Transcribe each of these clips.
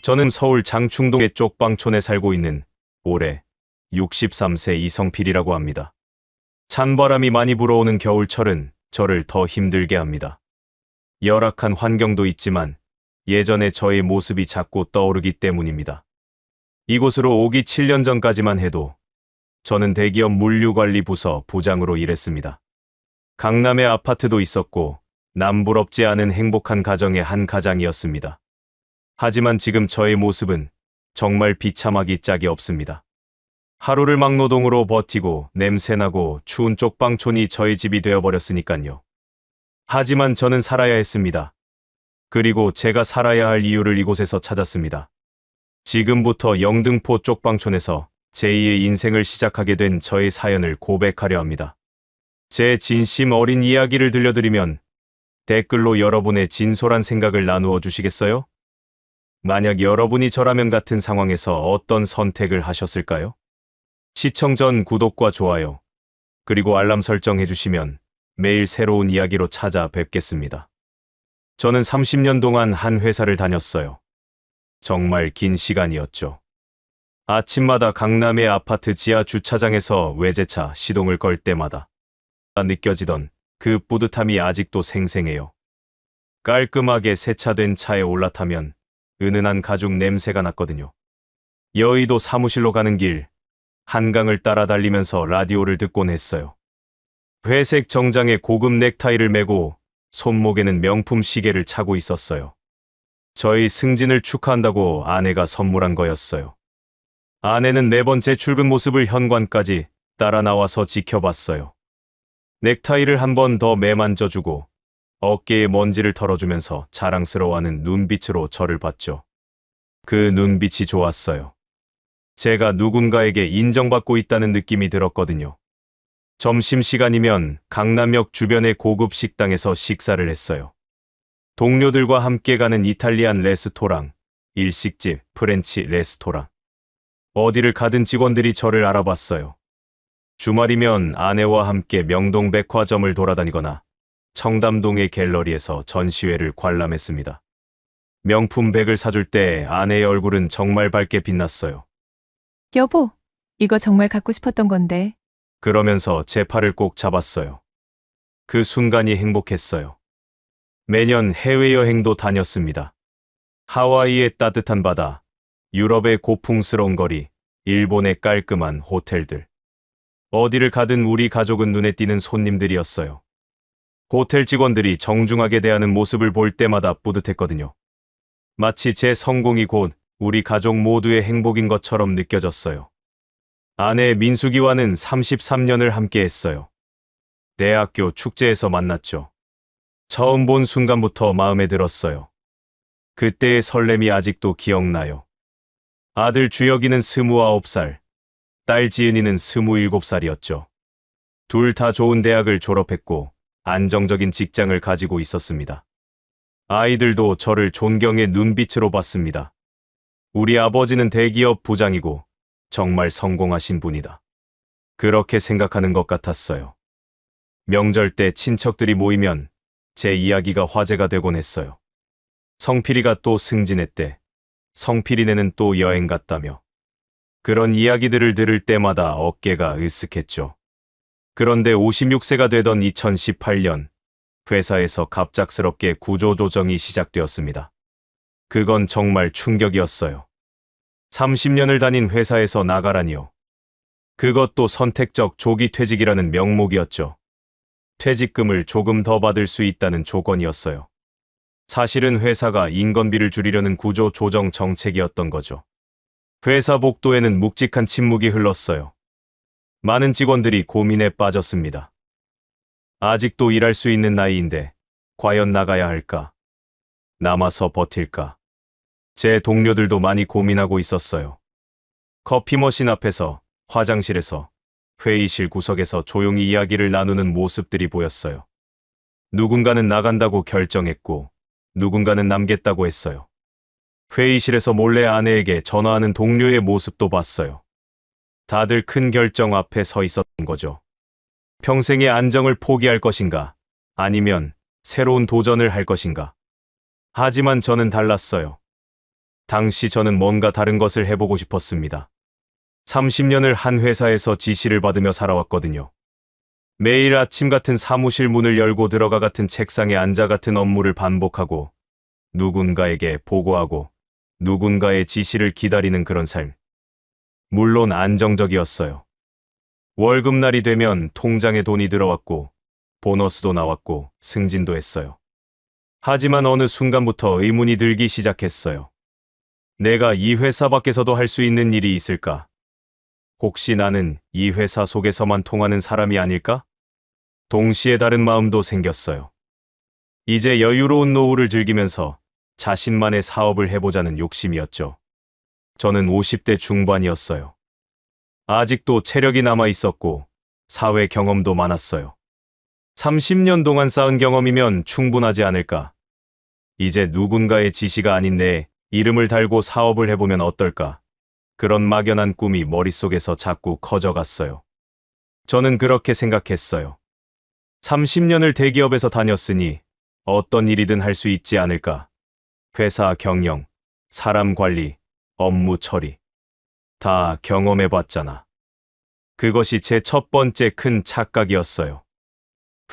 저는 서울 장충동의 쪽방촌에 살고 있는 올해 63세 이성필이라고 합니다. 찬바람이 많이 불어오는 겨울철은 저를 더 힘들게 합니다. 열악한 환경도 있지만 예전의 저의 모습이 자꾸 떠오르기 때문입니다. 이곳으로 오기 7년 전까지만 해도 저는 대기업 물류관리부서 부장으로 일했습니다. 강남에 아파트도 있었고 남부럽지 않은 행복한 가정의 한 가장이었습니다. 하지만 지금 저의 모습은 정말 비참하기 짝이 없습니다. 하루를 막노동으로 버티고 냄새나고 추운 쪽방촌이 저의 집이 되어버렸으니깐요. 하지만 저는 살아야 했습니다. 그리고 제가 살아야 할 이유를 이곳에서 찾았습니다. 지금부터 영등포 쪽방촌에서 제2의 인생을 시작하게 된 저의 사연을 고백하려 합니다. 제 진심 어린 이야기를 들려드리면 댓글로 여러분의 진솔한 생각을 나누어 주시겠어요? 만약 여러분이 저라면 같은 상황에서 어떤 선택을 하셨을까요? 시청 전 구독과 좋아요, 그리고 알람 설정해 주시면 매일 새로운 이야기로 찾아뵙겠습니다. 저는 30년 동안 한 회사를 다녔어요. 정말 긴 시간이었죠. 아침마다 강남의 아파트 지하 주차장에서 외제차 시동을 걸 때마다 느껴지던 그 뿌듯함이 아직도 생생해요. 깔끔하게 세차된 차에 올라타면 은은한 가죽 냄새가 났거든요. 여의도 사무실로 가는 길, 한강을 따라 달리면서 라디오를 듣곤 했어요. 회색 정장에 고급 넥타이를 메고 손목에는 명품 시계를 차고 있었어요. 저희 승진을 축하한다고 아내가 선물한 거였어요. 아내는 네 번째 출근 모습을 현관까지 따라 나와서 지켜봤어요. 넥타이를 한 번 더 매만져주고 어깨에 먼지를 털어주면서 자랑스러워하는 눈빛으로 저를 봤죠. 그 눈빛이 좋았어요. 제가 누군가에게 인정받고 있다는 느낌이 들었거든요. 점심시간이면 강남역 주변의 고급 식당에서 식사를 했어요. 동료들과 함께 가는 이탈리안 레스토랑, 일식집, 프렌치 레스토랑. 어디를 가든 직원들이 저를 알아봤어요. 주말이면 아내와 함께 명동백화점을 돌아다니거나 청담동의 갤러리에서 전시회를 관람했습니다. 명품 백을 사줄 때 아내의 얼굴은 정말 밝게 빛났어요. 여보, 이거 정말 갖고 싶었던 건데. 그러면서 제 팔을 꼭 잡았어요. 그 순간이 행복했어요. 매년 해외여행도 다녔습니다. 하와이의 따뜻한 바다, 유럽의 고풍스러운 거리, 일본의 깔끔한 호텔들. 어디를 가든 우리 가족은 눈에 띄는 손님들이었어요. 호텔 직원들이 정중하게 대하는 모습을 볼 때마다 뿌듯했거든요. 마치 제 성공이 곧 우리 가족 모두의 행복인 것처럼 느껴졌어요. 아내 민숙이와는 33년을 함께 했어요. 대학교 축제에서 만났죠. 처음 본 순간부터 마음에 들었어요. 그때의 설렘이 아직도 기억나요. 아들 주혁이는 29살, 딸 지은이는 27살이었죠. 둘 다 좋은 대학을 졸업했고 안정적인 직장을 가지고 있었습니다. 아이들도 저를 존경의 눈빛으로 봤습니다. 우리 아버지는 대기업 부장이고 정말 성공하신 분이다. 그렇게 생각하는 것 같았어요. 명절 때 친척들이 모이면 제 이야기가 화제가 되곤 했어요. 성필이가 또 승진했대. 성필이네는 또 여행 갔다며. 그런 이야기들을 들을 때마다 어깨가 으쓱했죠. 그런데 56세가 되던 2018년, 회사에서 갑작스럽게 구조조정이 시작되었습니다. 그건 정말 충격이었어요. 30년을 다닌 회사에서 나가라니요. 그것도 선택적 조기 퇴직이라는 명목이었죠. 퇴직금을 조금 더 받을 수 있다는 조건이었어요. 사실은 회사가 인건비를 줄이려는 구조 조정 정책이었던 거죠. 회사 복도에는 묵직한 침묵이 흘렀어요. 많은 직원들이 고민에 빠졌습니다. 아직도 일할 수 있는 나이인데 과연 나가야 할까? 남아서 버틸까? 제 동료들도 많이 고민하고 있었어요. 커피 머신 앞에서, 화장실에서, 회의실 구석에서 조용히 이야기를 나누는 모습들이 보였어요. 누군가는 나간다고 결정했고 누군가는 남겠다고 했어요. 회의실에서 몰래 아내에게 전화하는 동료의 모습도 봤어요. 다들 큰 결정 앞에 서 있었던 거죠. 평생의 안정을 포기할 것인가, 아니면 새로운 도전을 할 것인가. 하지만 저는 달랐어요. 당시 저는 뭔가 다른 것을 해보고 싶었습니다. 30년을 한 회사에서 지시를 받으며 살아왔거든요. 매일 아침 같은 사무실 문을 열고 들어가 같은 책상에 앉아 같은 업무를 반복하고 누군가에게 보고하고 누군가의 지시를 기다리는 그런 삶. 물론 안정적이었어요. 월급날이 되면 통장에 돈이 들어왔고 보너스도 나왔고 승진도 했어요. 하지만 어느 순간부터 의문이 들기 시작했어요. 내가 이 회사 밖에서도 할 수 있는 일이 있을까? 혹시 나는 이 회사 속에서만 통하는 사람이 아닐까? 동시에 다른 마음도 생겼어요. 이제 여유로운 노후를 즐기면서 자신만의 사업을 해보자는 욕심이었죠. 저는 50대 중반이었어요. 아직도 체력이 남아 있었고 사회 경험도 많았어요. 30년 동안 쌓은 경험이면 충분하지 않을까? 이제 누군가의 지시가 아닌 내 이름을 달고 사업을 해보면 어떨까? 그런 막연한 꿈이 머릿속에서 자꾸 커져갔어요. 저는 그렇게 생각했어요. 30년을 대기업에서 다녔으니 어떤 일이든 할 수 있지 않을까? 회사 경영, 사람 관리, 업무 처리. 다 경험해봤잖아. 그것이 제 첫 번째 큰 착각이었어요.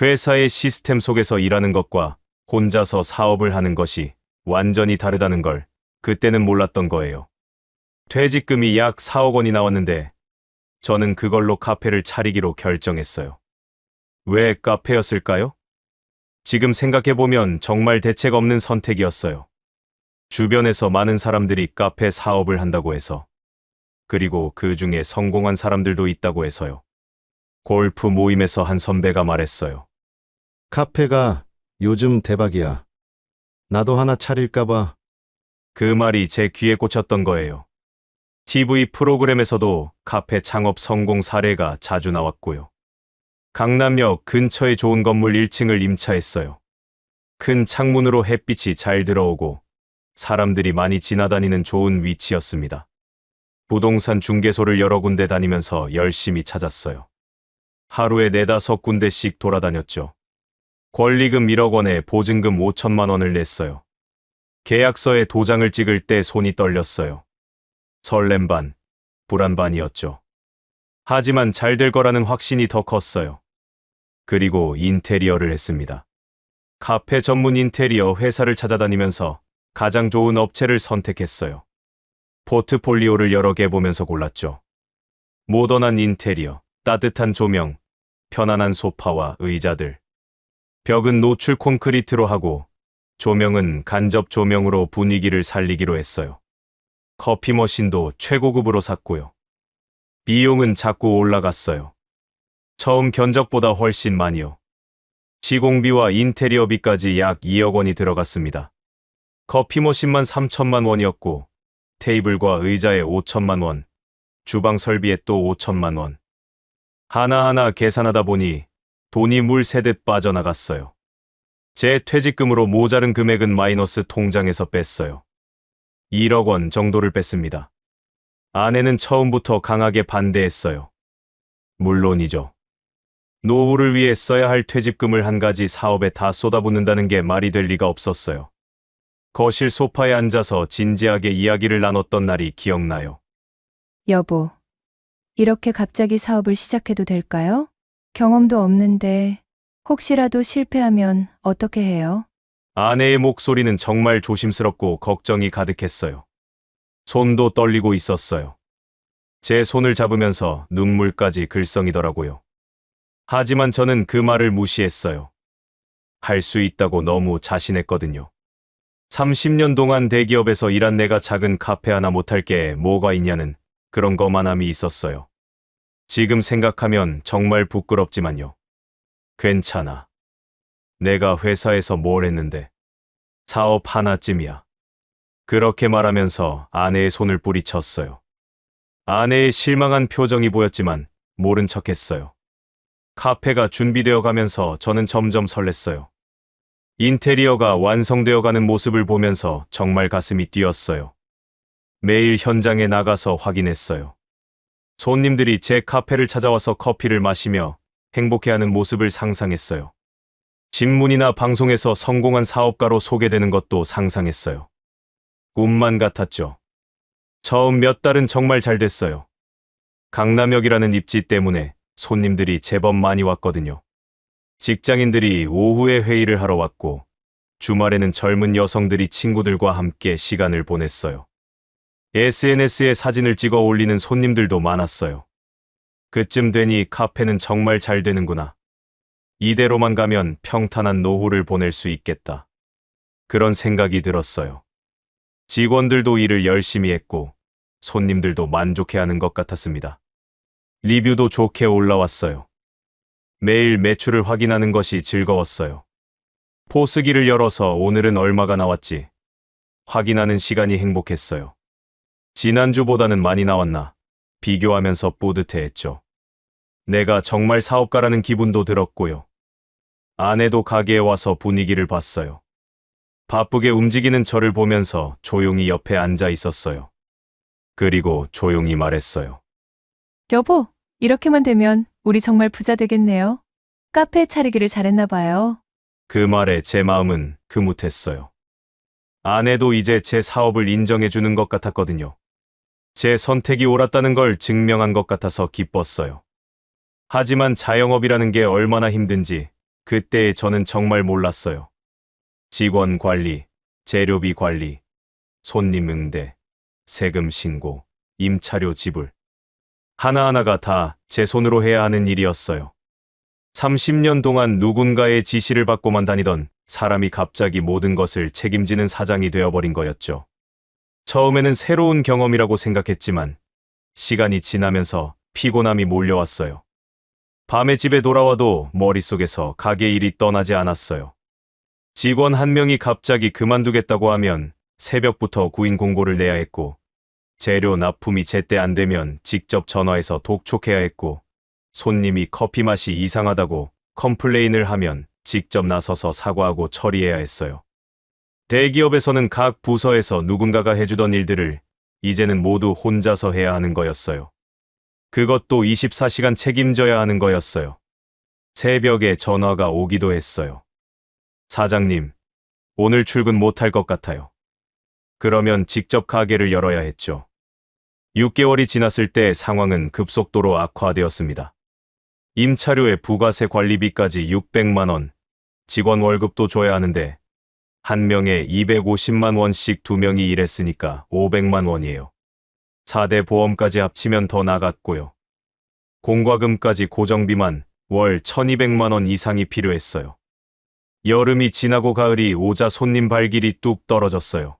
회사의 시스템 속에서 일하는 것과 혼자서 사업을 하는 것이 완전히 다르다는 걸 그때는 몰랐던 거예요. 퇴직금이 약 4억 원이 나왔는데 저는 그걸로 카페를 차리기로 결정했어요. 왜 카페였을까요? 지금 생각해보면 정말 대책 없는 선택이었어요. 주변에서 많은 사람들이 카페 사업을 한다고 해서, 그리고 그 중에 성공한 사람들도 있다고 해서요. 골프 모임에서 한 선배가 말했어요. 카페가 요즘 대박이야. 나도 하나 차릴까봐. 그 말이 제 귀에 꽂혔던 거예요. TV 프로그램에서도 카페 창업 성공 사례가 자주 나왔고요. 강남역 근처에 좋은 건물 1층을 임차했어요. 큰 창문으로 햇빛이 잘 들어오고 사람들이 많이 지나다니는 좋은 위치였습니다. 부동산 중개소를 여러 군데 다니면서 열심히 찾았어요. 하루에 4-5군데씩 돌아다녔죠. 권리금 1억 원에 보증금 5천만 원을 냈어요. 계약서에 도장을 찍을 때 손이 떨렸어요. 설렘 반, 불안 반이었죠. 하지만 잘 될 거라는 확신이 더 컸어요. 그리고 인테리어를 했습니다. 카페 전문 인테리어 회사를 찾아다니면서 가장 좋은 업체를 선택했어요. 포트폴리오를 여러 개 보면서 골랐죠. 모던한 인테리어, 따뜻한 조명, 편안한 소파와 의자들. 벽은 노출 콘크리트로 하고 조명은 간접 조명으로 분위기를 살리기로 했어요. 커피 머신도 최고급으로 샀고요. 비용은 자꾸 올라갔어요. 처음 견적보다 훨씬 많이요. 시공비와 인테리어비까지 약 2억 원이 들어갔습니다. 커피 머신만 3천만 원이었고 테이블과 의자에 5천만 원, 주방 설비에 또 5천만 원. 하나하나 계산하다 보니 돈이 물 새듯 빠져나갔어요. 제 퇴직금으로 모자른 금액은 마이너스 통장에서 뺐어요. 1억 원 정도를 뺐습니다. 아내는 처음부터 강하게 반대했어요. 물론이죠. 노후를 위해 써야 할 퇴직금을 한 가지 사업에 다 쏟아붓는다는 게 말이 될 리가 없었어요. 거실 소파에 앉아서 진지하게 이야기를 나눴던 날이 기억나요. 여보, 이렇게 갑자기 사업을 시작해도 될까요? 경험도 없는데 혹시라도 실패하면 어떻게 해요? 아내의 목소리는 정말 조심스럽고 걱정이 가득했어요. 손도 떨리고 있었어요. 제 손을 잡으면서 눈물까지 글썽이더라고요. 하지만 저는 그 말을 무시했어요. 할 수 있다고 너무 자신했거든요. 30년 동안 대기업에서 일한 내가 작은 카페 하나 못할 게 뭐가 있냐는 그런 거만함이 있었어요. 지금 생각하면 정말 부끄럽지만요. 괜찮아. 내가 회사에서 뭘 했는데 사업 하나쯤이야. 그렇게 말하면서 아내의 손을 뿌리쳤어요. 아내의 실망한 표정이 보였지만 모른 척했어요. 카페가 준비되어 가면서 저는 점점 설렜어요. 인테리어가 완성되어 가는 모습을 보면서 정말 가슴이 뛰었어요. 매일 현장에 나가서 확인했어요. 손님들이 제 카페를 찾아와서 커피를 마시며 행복해하는 모습을 상상했어요. 신문이나 방송에서 성공한 사업가로 소개되는 것도 상상했어요. 꿈만 같았죠. 처음 몇 달은 정말 잘 됐어요. 강남역이라는 입지 때문에 손님들이 제법 많이 왔거든요. 직장인들이 오후에 회의를 하러 왔고, 주말에는 젊은 여성들이 친구들과 함께 시간을 보냈어요. SNS에 사진을 찍어 올리는 손님들도 많았어요. 그쯤 되니 카페는 정말 잘 되는구나. 이대로만 가면 평탄한 노후를 보낼 수 있겠다. 그런 생각이 들었어요. 직원들도 일을 열심히 했고, 손님들도 만족해하는 것 같았습니다. 리뷰도 좋게 올라왔어요. 매일 매출을 확인하는 것이 즐거웠어요. 포스기를 열어서 오늘은 얼마가 나왔지? 확인하는 시간이 행복했어요. 지난주보다는 많이 나왔나? 비교하면서 뿌듯해했죠. 내가 정말 사업가라는 기분도 들었고요. 아내도 가게에 와서 분위기를 봤어요. 바쁘게 움직이는 저를 보면서 조용히 옆에 앉아 있었어요. 그리고 조용히 말했어요. 여보, 이렇게만 되면 우리 정말 부자 되겠네요. 카페 차리기를 잘했나 봐요. 그 말에 제 마음은 흐뭇했어요. 아내도 이제 제 사업을 인정해 주는 것 같았거든요. 제 선택이 옳았다는 걸 증명한 것 같아서 기뻤어요. 하지만 자영업이라는 게 얼마나 힘든지 그때 저는 정말 몰랐어요. 직원 관리, 재료비 관리, 손님 응대, 세금 신고, 임차료 지불. 하나하나가 다 제 손으로 해야 하는 일이었어요. 30년 동안 누군가의 지시를 받고만 다니던 사람이 갑자기 모든 것을 책임지는 사장이 되어버린 거였죠. 처음에는 새로운 경험이라고 생각했지만 시간이 지나면서 피곤함이 몰려왔어요. 밤에 집에 돌아와도 머릿속에서 가게 일이 떠나지 않았어요. 직원 한 명이 갑자기 그만두겠다고 하면 새벽부터 구인 공고를 내야 했고, 재료 납품이 제때 안 되면 직접 전화해서 독촉해야 했고, 손님이 커피 맛이 이상하다고 컴플레인을 하면 직접 나서서 사과하고 처리해야 했어요. 대기업에서는 각 부서에서 누군가가 해주던 일들을 이제는 모두 혼자서 해야 하는 거였어요. 그것도 24시간 책임져야 하는 거였어요. 새벽에 전화가 오기도 했어요. 사장님, 오늘 출근 못할 것 같아요. 그러면 직접 가게를 열어야 했죠. 6개월이 지났을 때 상황은 급속도로 악화되었습니다. 임차료에 부가세 관리비까지 600만 원, 직원 월급도 줘야 하는데 한 명에 250만 원씩 두 명이 일했으니까 500만 원이에요. 4대 보험까지 합치면 더 나갔고요. 공과금까지 고정비만 월 1200만 원 이상이 필요했어요. 여름이 지나고 가을이 오자 손님 발길이 뚝 떨어졌어요.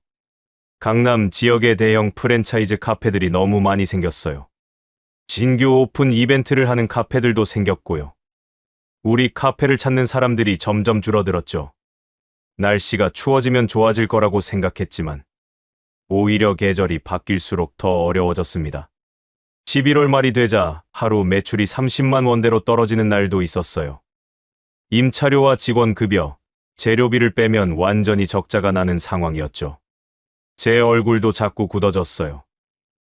강남 지역의 대형 프랜차이즈 카페들이 너무 많이 생겼어요. 신규 오픈 이벤트를 하는 카페들도 생겼고요. 우리 카페를 찾는 사람들이 점점 줄어들었죠. 날씨가 추워지면 좋아질 거라고 생각했지만 오히려 계절이 바뀔수록 더 어려워졌습니다. 11월 말이 되자 하루 매출이 30만 원대로 떨어지는 날도 있었어요. 임차료와 직원 급여, 재료비를 빼면 완전히 적자가 나는 상황이었죠. 제 얼굴도 자꾸 굳어졌어요.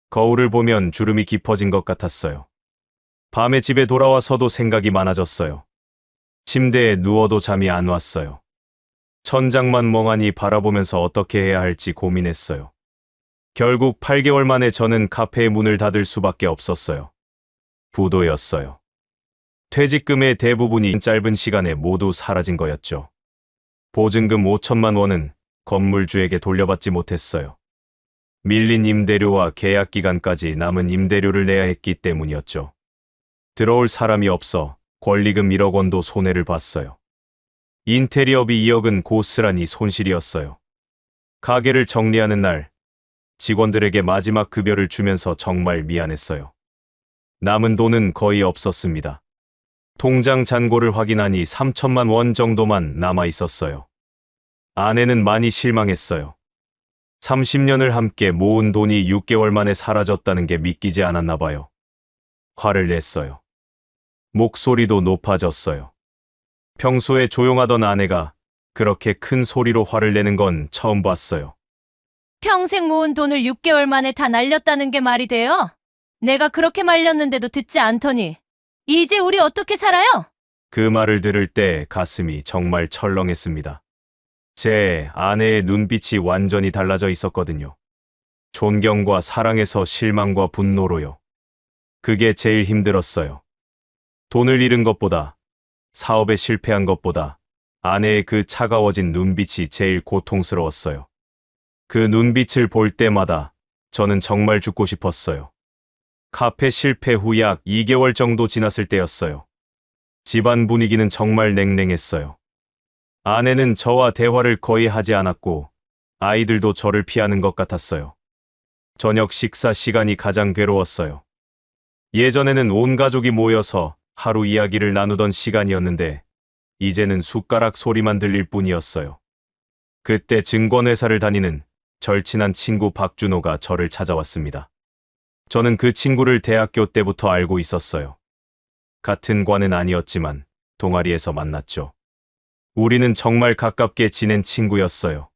거울을 보면 주름이 깊어진 것 같았어요. 밤에 집에 돌아와서도 생각이 많아졌어요. 침대에 누워도 잠이 안 왔어요. 천장만 멍하니 바라보면서 어떻게 해야 할지 고민했어요. 결국 8개월 만에 저는 카페의 문을 닫을 수밖에 없었어요. 부도였어요. 퇴직금의 대부분이 짧은 시간에 모두 사라진 거였죠. 보증금 5천만 원은 건물주에게 돌려받지 못했어요. 밀린 임대료와 계약 기간까지 남은 임대료를 내야 했기 때문이었죠. 들어올 사람이 없어 권리금 1억 원도 손해를 봤어요. 인테리어비 2억은 고스란히 손실이었어요. 가게를 정리하는 날, 직원들에게 마지막 급여를 주면서 정말 미안했어요. 남은 돈은 거의 없었습니다. 통장 잔고를 확인하니 3천만 원 정도만 남아 있었어요. 아내는 많이 실망했어요. 30년을 함께 모은 돈이 6개월 만에 사라졌다는 게 믿기지 않았나 봐요. 화를 냈어요. 목소리도 높아졌어요. 평소에 조용하던 아내가 그렇게 큰 소리로 화를 내는 건 처음 봤어요. 평생 모은 돈을 6개월 만에 다 날렸다는 게 말이 돼요? 내가 그렇게 말렸는데도 듣지 않더니 이제 우리 어떻게 살아요? 그 말을 들을 때 가슴이 정말 철렁했습니다. 제 아내의 눈빛이 완전히 달라져 있었거든요. 존경과 사랑에서 실망과 분노로요. 그게 제일 힘들었어요. 돈을 잃은 것보다, 사업에 실패한 것보다 아내의 그 차가워진 눈빛이 제일 고통스러웠어요. 그 눈빛을 볼 때마다 저는 정말 죽고 싶었어요. 카페 실패 후 약 2개월 정도 지났을 때였어요. 집안 분위기는 정말 냉랭했어요. 아내는 저와 대화를 거의 하지 않았고 아이들도 저를 피하는 것 같았어요. 저녁 식사 시간이 가장 괴로웠어요. 예전에는 온 가족이 모여서 하루 이야기를 나누던 시간이었는데 이제는 숟가락 소리만 들릴 뿐이었어요. 그때 증권회사를 다니는 절친한 친구 박준호가 저를 찾아왔습니다. 저는 그 친구를 대학교 때부터 알고 있었어요. 같은 과는 아니었지만 동아리에서 만났죠. 우리는 정말 가깝게 지낸 친구였어요.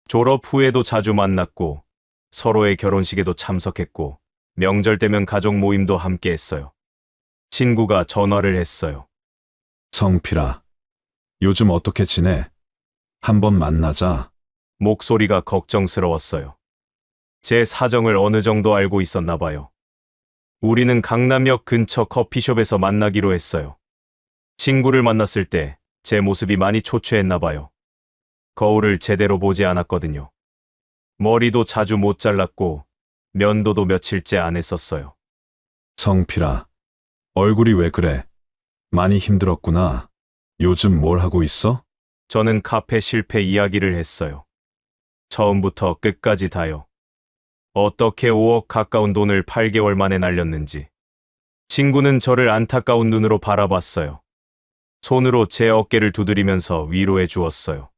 졸업 후에도 자주 만났고 서로의 결혼식에도 참석했고 명절 때면 가족 모임도 함께 했어요. 친구가 전화를 했어요. 성필아, 요즘 어떻게 지내? 한번 만나자. 목소리가 걱정스러웠어요. 제 사정을 어느 정도 알고 있었나 봐요. 우리는 강남역 근처 커피숍에서 만나기로 했어요. 친구를 만났을 때 제 모습이 많이 초췌했나 봐요. 거울을 제대로 보지 않았거든요. 머리도 자주 못 잘랐고 면도도 며칠째 안 했었어요. 성필아, 얼굴이 왜 그래? 많이 힘들었구나. 요즘 뭘 하고 있어? 저는 카페 실패 이야기를 했어요. 처음부터 끝까지 다요. 어떻게 5억 가까운 돈을 8개월 만에 날렸는지. 친구는 저를 안타까운 눈으로 바라봤어요. 손으로 제 어깨를 두드리면서 위로해 주었어요.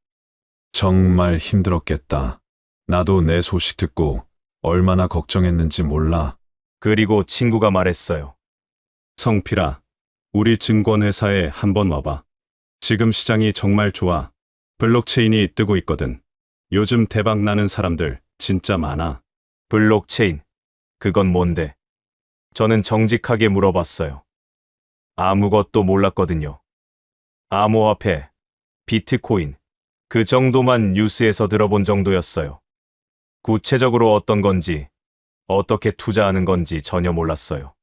정말 힘들었겠다. 나도 내 소식 듣고 얼마나 걱정했는지 몰라. 그리고 친구가 말했어요. 성필아, 우리 증권회사에 한번 와봐. 지금 시장이 정말 좋아. 블록체인이 뜨고 있거든. 요즘 대박 나는 사람들 진짜 많아. 블록체인. 그건 뭔데? 저는 정직하게 물어봤어요. 아무것도 몰랐거든요. 암호화폐, 비트코인, 그 정도만 뉴스에서 들어본 정도였어요. 구체적으로 어떤 건지, 어떻게 투자하는 건지 전혀 몰랐어요.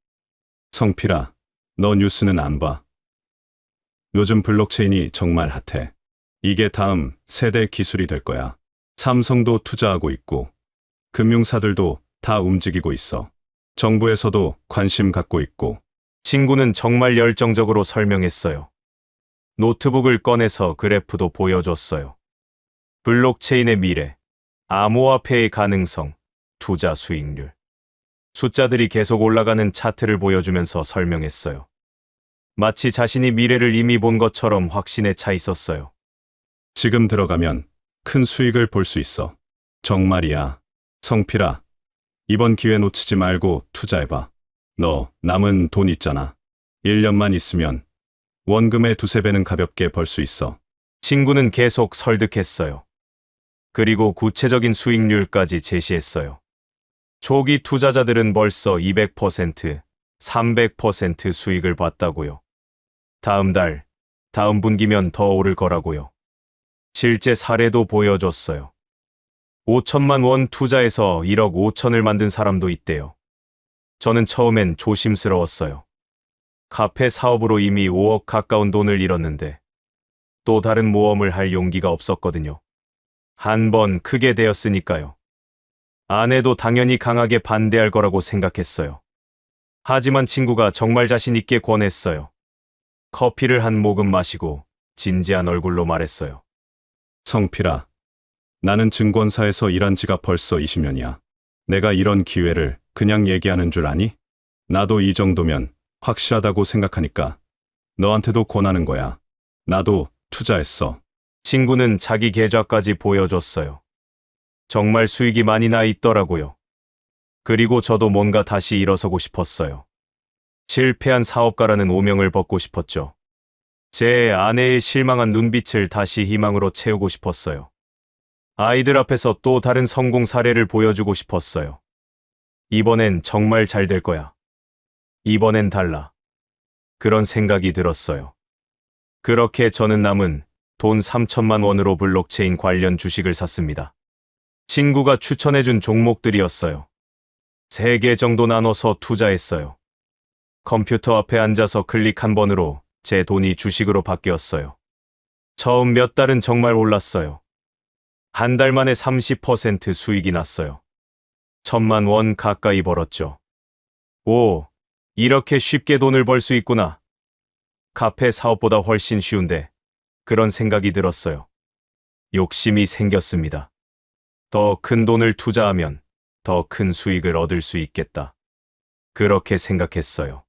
성필아, 너 뉴스는 안 봐. 요즘 블록체인이 정말 핫해. 이게 다음 세대 기술이 될 거야. 삼성도 투자하고 있고, 금융사들도 다 움직이고 있어. 정부에서도 관심 갖고 있고. 친구는 정말 열정적으로 설명했어요. 노트북을 꺼내서 그래프도 보여줬어요. 블록체인의 미래, 암호화폐의 가능성, 투자 수익률. 숫자들이 계속 올라가는 차트를 보여주면서 설명했어요. 마치 자신이 미래를 이미 본 것처럼 확신에 차 있었어요. 지금 들어가면 큰 수익을 볼 수 있어. 정말이야. 성필아, 이번 기회 놓치지 말고 투자해봐. 너 남은 돈 있잖아. 1년만 있으면 원금의 2~3배는 가볍게 벌 수 있어. 친구는 계속 설득했어요. 그리고 구체적인 수익률까지 제시했어요. 초기 투자자들은 벌써 200%, 300% 수익을 봤다고요. 다음 달, 다음 분기면 더 오를 거라고요. 실제 사례도 보여줬어요. 5천만 원 투자해서 1억 5천을 만든 사람도 있대요. 저는 처음엔 조심스러웠어요. 카페 사업으로 이미 5억 가까운 돈을 잃었는데 또 다른 모험을 할 용기가 없었거든요. 한 번 크게 되었으니까요. 아내도 당연히 강하게 반대할 거라고 생각했어요. 하지만 친구가 정말 자신 있게 권했어요. 커피를 한 모금 마시고 진지한 얼굴로 말했어요. 성필아, 나는 증권사에서 일한 지가 벌써 20년이야. 내가 이런 기회를 그냥 얘기하는 줄 아니? 나도 이 정도면 확실하다고 생각하니까 너한테도 권하는 거야. 나도 투자했어. 친구는 자기 계좌까지 보여줬어요. 정말 수익이 많이 나 있더라고요. 그리고 저도 뭔가 다시 일어서고 싶었어요. 실패한 사업가라는 오명을 벗고 싶었죠. 제 아내의 실망한 눈빛을 다시 희망으로 채우고 싶었어요. 아이들 앞에서 또 다른 성공 사례를 보여주고 싶었어요. 이번엔 정말 잘 될 거야. 이번엔 달라. 그런 생각이 들었어요. 그렇게 저는 남은 돈 3천만 원으로 블록체인 관련 주식을 샀습니다. 친구가 추천해준 종목들이었어요. 3개 정도 나눠서 투자했어요. 컴퓨터 앞에 앉아서 클릭 한 번으로 제 돈이 주식으로 바뀌었어요. 처음 몇 달은 정말 올랐어요. 한 달 만에 30% 수익이 났어요. 1,000만 원 가까이 벌었죠. 오, 이렇게 쉽게 돈을 벌 수 있구나. 카페 사업보다 훨씬 쉬운데, 그런 생각이 들었어요. 욕심이 생겼습니다. 더 큰 돈을 투자하면 더 큰 수익을 얻을 수 있겠다. 그렇게 생각했어요.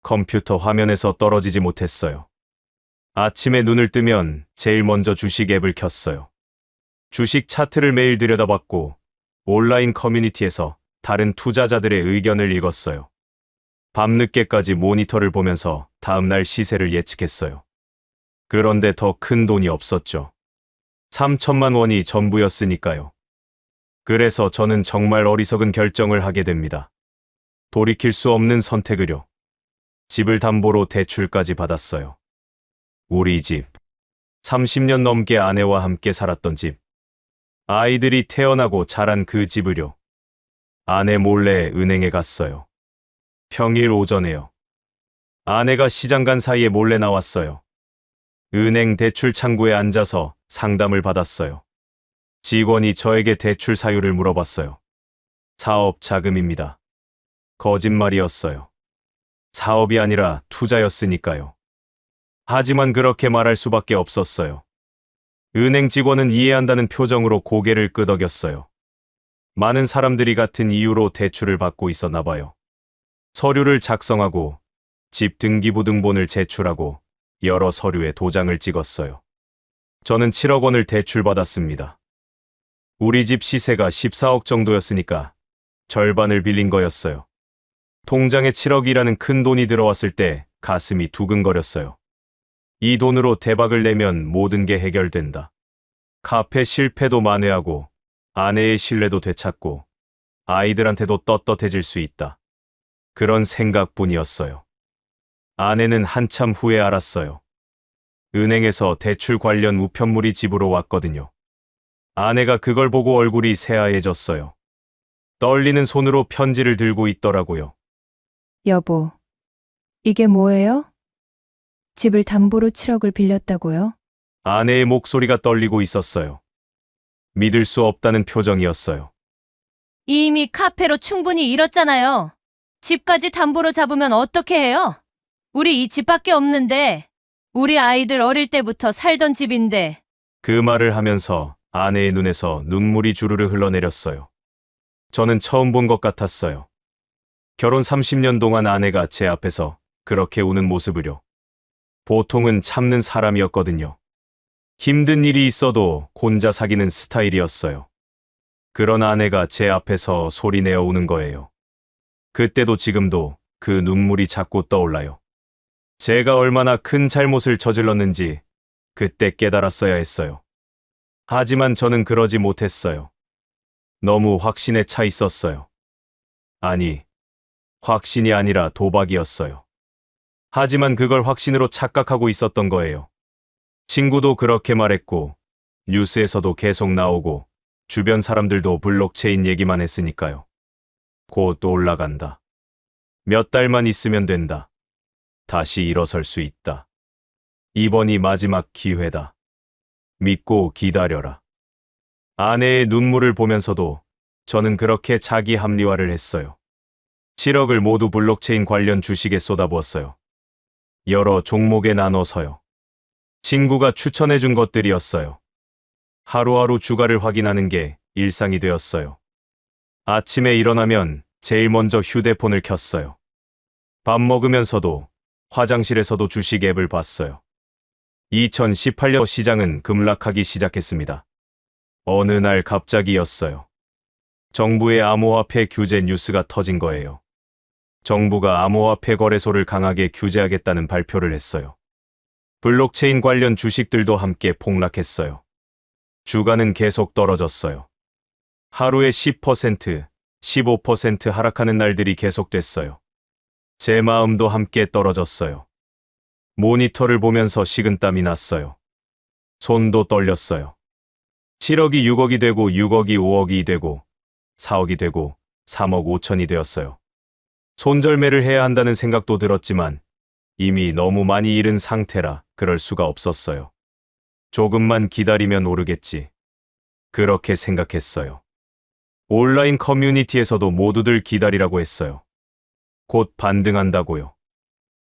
컴퓨터 화면에서 떨어지지 못했어요. 아침에 눈을 뜨면 제일 먼저 주식 앱을 켰어요. 주식 차트를 매일 들여다봤고 온라인 커뮤니티에서 다른 투자자들의 의견을 읽었어요. 밤늦게까지 모니터를 보면서 다음날 시세를 예측했어요. 그런데 더 큰 돈이 없었죠. 3천만 원이 전부였으니까요. 그래서 저는 정말 어리석은 결정을 하게 됩니다. 돌이킬 수 없는 선택을요. 집을 담보로 대출까지 받았어요. 우리 집. 30년 넘게 아내와 함께 살았던 집. 아이들이 태어나고 자란 그 집을요. 아내 몰래 은행에 갔어요. 평일 오전에요. 아내가 시장 간 사이에 몰래 나왔어요. 은행 대출 창구에 앉아서 상담을 받았어요. 직원이 저에게 대출 사유를 물어봤어요. 사업 자금입니다. 거짓말이었어요. 사업이 아니라 투자였으니까요. 하지만 그렇게 말할 수밖에 없었어요. 은행 직원은 이해한다는 표정으로 고개를 끄덕였어요. 많은 사람들이 같은 이유로 대출을 받고 있었나 봐요. 서류를 작성하고 집 등기부등본을 제출하고 여러 서류에 도장을 찍었어요. 저는 7억 원을 대출받았습니다. 우리 집 시세가 14억 정도였으니까 절반을 빌린 거였어요. 통장에 7억이라는 큰 돈이 들어왔을 때 가슴이 두근거렸어요. 이 돈으로 대박을 내면 모든 게 해결된다. 카페 실패도 만회하고 아내의 신뢰도 되찾고 아이들한테도 떳떳해질 수 있다. 그런 생각뿐이었어요. 아내는 한참 후에 알았어요. 은행에서 대출 관련 우편물이 집으로 왔거든요. 아내가 그걸 보고 얼굴이 새하얘졌어요. 떨리는 손으로 편지를 들고 있더라고요. 여보, 이게 뭐예요? 집을 담보로 7억을 빌렸다고요? 아내의 목소리가 떨리고 있었어요. 믿을 수 없다는 표정이었어요. 이미 카페로 충분히 잃었잖아요. 집까지 담보로 잡으면 어떻게 해요? 우리 이 집밖에 없는데, 우리 아이들 어릴 때부터 살던 집인데. 그 말을 하면서 아내의 눈에서 눈물이 주르르 흘러내렸어요. 저는 처음 본 것 같았어요. 결혼 30년 동안 아내가 제 앞에서 그렇게 우는 모습을요. 보통은 참는 사람이었거든요. 힘든 일이 있어도 혼자 사귀는 스타일이었어요. 그런 아내가 제 앞에서 소리내어 우는 거예요. 그때도 지금도 그 눈물이 자꾸 떠올라요. 제가 얼마나 큰 잘못을 저질렀는지 그때 깨달았어야 했어요. 하지만 저는 그러지 못했어요. 너무 확신에 차 있었어요. 아니, 확신이 아니라 도박이었어요. 하지만 그걸 확신으로 착각하고 있었던 거예요. 친구도 그렇게 말했고, 뉴스에서도 계속 나오고, 주변 사람들도 블록체인 얘기만 했으니까요. 곧 올라간다. 몇 달만 있으면 된다. 다시 일어설 수 있다. 이번이 마지막 기회다. 믿고 기다려라. 아내의 눈물을 보면서도 저는 그렇게 자기 합리화를 했어요. 7억을 모두 블록체인 관련 주식에 쏟아부었어요. 여러 종목에 나눠서요. 친구가 추천해준 것들이었어요. 하루하루 주가를 확인하는 게 일상이 되었어요. 아침에 일어나면 제일 먼저 휴대폰을 켰어요. 밥 먹으면서도 화장실에서도 주식 앱을 봤어요. 2018년 시장은 급락하기 시작했습니다. 어느 날 갑자기였어요. 정부의 암호화폐 규제 뉴스가 터진 거예요. 정부가 암호화폐 거래소를 강하게 규제하겠다는 발표를 했어요. 블록체인 관련 주식들도 함께 폭락했어요. 주가는 계속 떨어졌어요. 하루에 10%, 15% 하락하는 날들이 계속됐어요. 제 마음도 함께 떨어졌어요. 모니터를 보면서 식은땀이 났어요. 손도 떨렸어요. 7억이 6억이 되고 6억이 5억이 되고 4억이 되고 3억 5천이 되었어요. 손절매를 해야 한다는 생각도 들었지만 이미 너무 많이 잃은 상태라 그럴 수가 없었어요. 조금만 기다리면 오르겠지. 그렇게 생각했어요. 온라인 커뮤니티에서도 모두들 기다리라고 했어요. 곧 반등한다고요.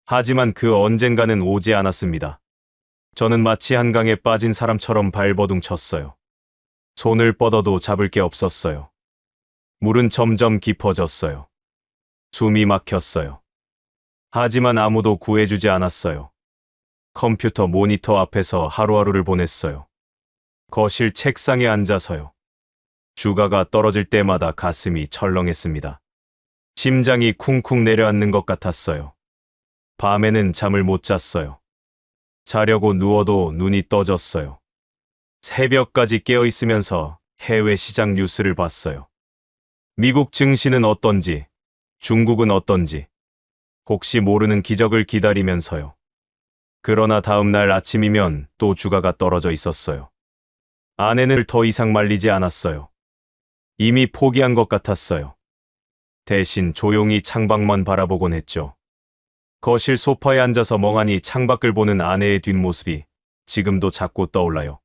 하지만 그 언젠가는 오지 않았습니다. 저는 마치 한강에 빠진 사람처럼 발버둥 쳤어요. 손을 뻗어도 잡을 게 없었어요. 물은 점점 깊어졌어요. 숨이 막혔어요. 하지만 아무도 구해주지 않았어요. 컴퓨터 모니터 앞에서 하루하루를 보냈어요. 거실 책상에 앉아서요. 주가가 떨어질 때마다 가슴이 철렁했습니다. 심장이 쿵쿵 내려앉는 것 같았어요. 밤에는 잠을 못 잤어요. 자려고 누워도 눈이 떠졌어요. 새벽까지 깨어 있으면서 해외 시장 뉴스를 봤어요. 미국 증시는 어떤지, 중국은 어떤지, 혹시 모르는 기적을 기다리면서요. 그러나 다음 날 아침이면 또 주가가 떨어져 있었어요. 아내는 더 이상 말리지 않았어요. 이미 포기한 것 같았어요. 대신 조용히 창밖만 바라보곤 했죠. 거실 소파에 앉아서 멍하니 창밖을 보는 아내의 뒷모습이 지금도 자꾸 떠올라요.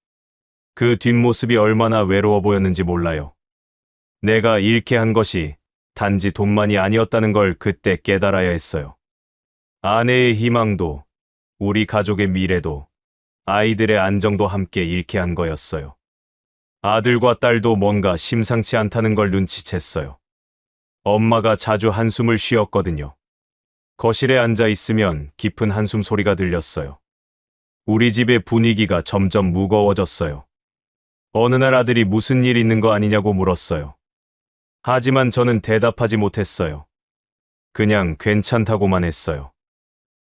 그 뒷모습이 얼마나 외로워 보였는지 몰라요. 내가 잃게 한 것이 단지 돈만이 아니었다는 걸 그때 깨달아야 했어요. 아내의 희망도, 우리 가족의 미래도, 아이들의 안정도 함께 잃게 한 거였어요. 아들과 딸도 뭔가 심상치 않다는 걸 눈치챘어요. 엄마가 자주 한숨을 쉬었거든요. 거실에 앉아 있으면 깊은 한숨 소리가 들렸어요. 우리 집의 분위기가 점점 무거워졌어요. 어느 날 아들이 무슨 일 있는 거 아니냐고 물었어요. 하지만 저는 대답하지 못했어요. 그냥 괜찮다고만 했어요.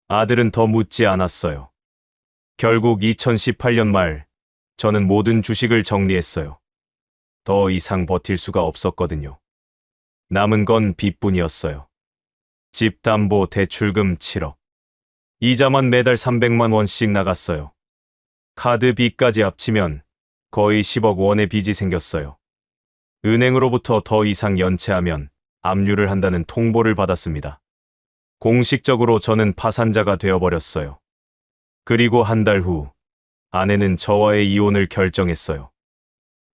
아들은 더 묻지 않았어요. 결국 2018년 말, 저는 모든 주식을 정리했어요. 더 이상 버틸 수가 없었거든요. 남은 건 빚뿐이었어요. 집 담보 대출금 7억. 이자만 매달 300만 원씩 나갔어요. 카드 빚까지 합치면 거의 10억 원의 빚이 생겼어요. 은행으로부터 더 이상 연체하면 압류를 한다는 통보를 받았습니다. 공식적으로 저는 파산자가 되어버렸어요. 그리고 한 달 후, 아내는 저와의 이혼을 결정했어요.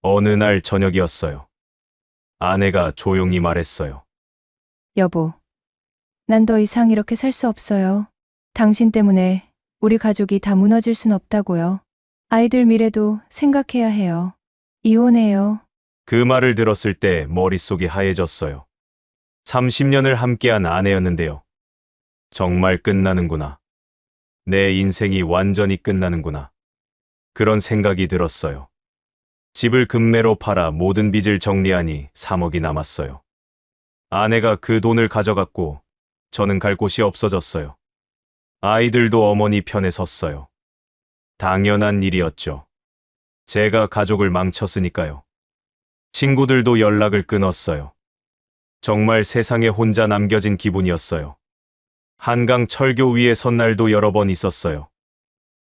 어느 날 저녁이었어요. 아내가 조용히 말했어요. 여보, 난 더 이상 이렇게 살 수 없어요. 당신 때문에 우리 가족이 다 무너질 순 없다고요. 아이들 미래도 생각해야 해요. 이혼해요. 그 말을 들었을 때 머릿속이 하얘졌어요. 30년을 함께한 아내였는데요. 정말 끝나는구나. 내 인생이 완전히 끝나는구나. 그런 생각이 들었어요. 집을 금매로 팔아 모든 빚을 정리하니 3억이 남았어요. 아내가 그 돈을 가져갔고 저는 갈 곳이 없어졌어요. 아이들도 어머니 편에 섰어요. 당연한 일이었죠. 제가 가족을 망쳤으니까요. 친구들도 연락을 끊었어요. 정말 세상에 혼자 남겨진 기분이었어요. 한강 철교 위에 선 날도 여러 번 있었어요.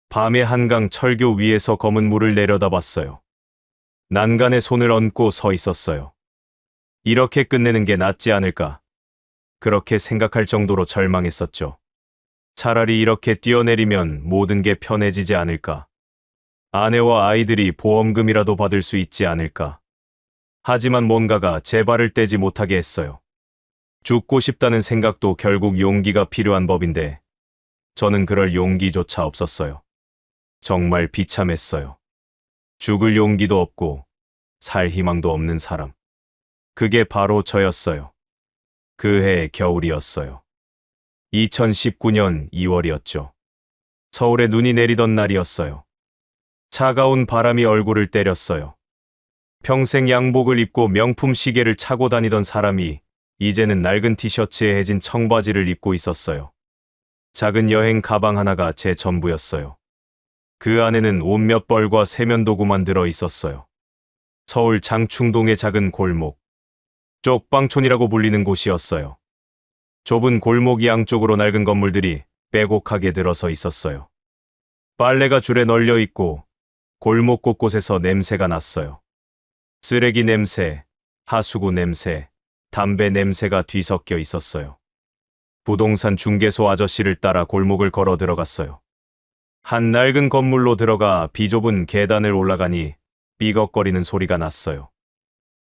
밤에 한강 철교 위에서 검은 물을 내려다봤어요. 난간에 손을 얹고 서 있었어요. 이렇게 끝내는 게 낫지 않을까? 그렇게 생각할 정도로 절망했었죠. 차라리 이렇게 뛰어내리면 모든 게 편해지지 않을까? 아내와 아이들이 보험금이라도 받을 수 있지 않을까? 하지만 뭔가가 제 발을 떼지 못하게 했어요. 죽고 싶다는 생각도 결국 용기가 필요한 법인데 저는 그럴 용기조차 없었어요. 정말 비참했어요. 죽을 용기도 없고 살 희망도 없는 사람. 그게 바로 저였어요. 그 해 겨울이었어요. 2019년 2월이었죠. 서울에 눈이 내리던 날이었어요. 차가운 바람이 얼굴을 때렸어요. 평생 양복을 입고 명품 시계를 차고 다니던 사람이 이제는 낡은 티셔츠에 해진 청바지를 입고 있었어요. 작은 여행 가방 하나가 제 전부였어요. 그 안에는 옷 몇 벌과 세면도구만 들어 있었어요. 서울 장충동의 작은 골목. 쪽방촌이라고 불리는 곳이었어요. 좁은 골목 양쪽으로 낡은 건물들이 빼곡하게 들어서 있었어요. 빨래가 줄에 널려 있고 골목 곳곳에서 냄새가 났어요. 쓰레기 냄새, 하수구 냄새, 담배 냄새가 뒤섞여 있었어요. 부동산 중개소 아저씨를 따라 골목을 걸어 들어갔어요. 한 낡은 건물로 들어가 비좁은 계단을 올라가니 삐걱거리는 소리가 났어요.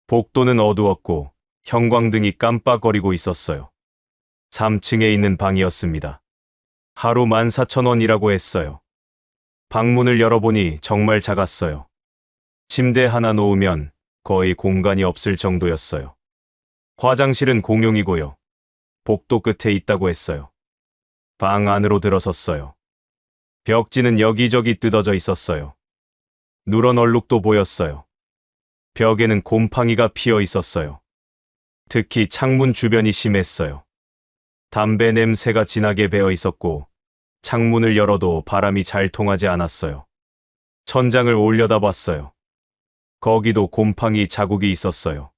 복도는 어두웠고 형광등이 깜빡거리고 있었어요. 3층에 있는 방이었습니다. 하루 14,000원이라고 했어요. 방문을 열어보니 정말 작았어요. 침대 하나 놓으면 거의 공간이 없을 정도였어요. 화장실은 공용이고요. 복도 끝에 있다고 했어요. 방 안으로 들어섰어요. 벽지는 여기저기 뜯어져 있었어요. 누런 얼룩도 보였어요. 벽에는 곰팡이가 피어 있었어요. 특히 창문 주변이 심했어요. 담배 냄새가 진하게 배어 있었고 창문을 열어도 바람이 잘 통하지 않았어요. 천장을 올려다봤어요. 거기도 곰팡이 자국이 있었어요.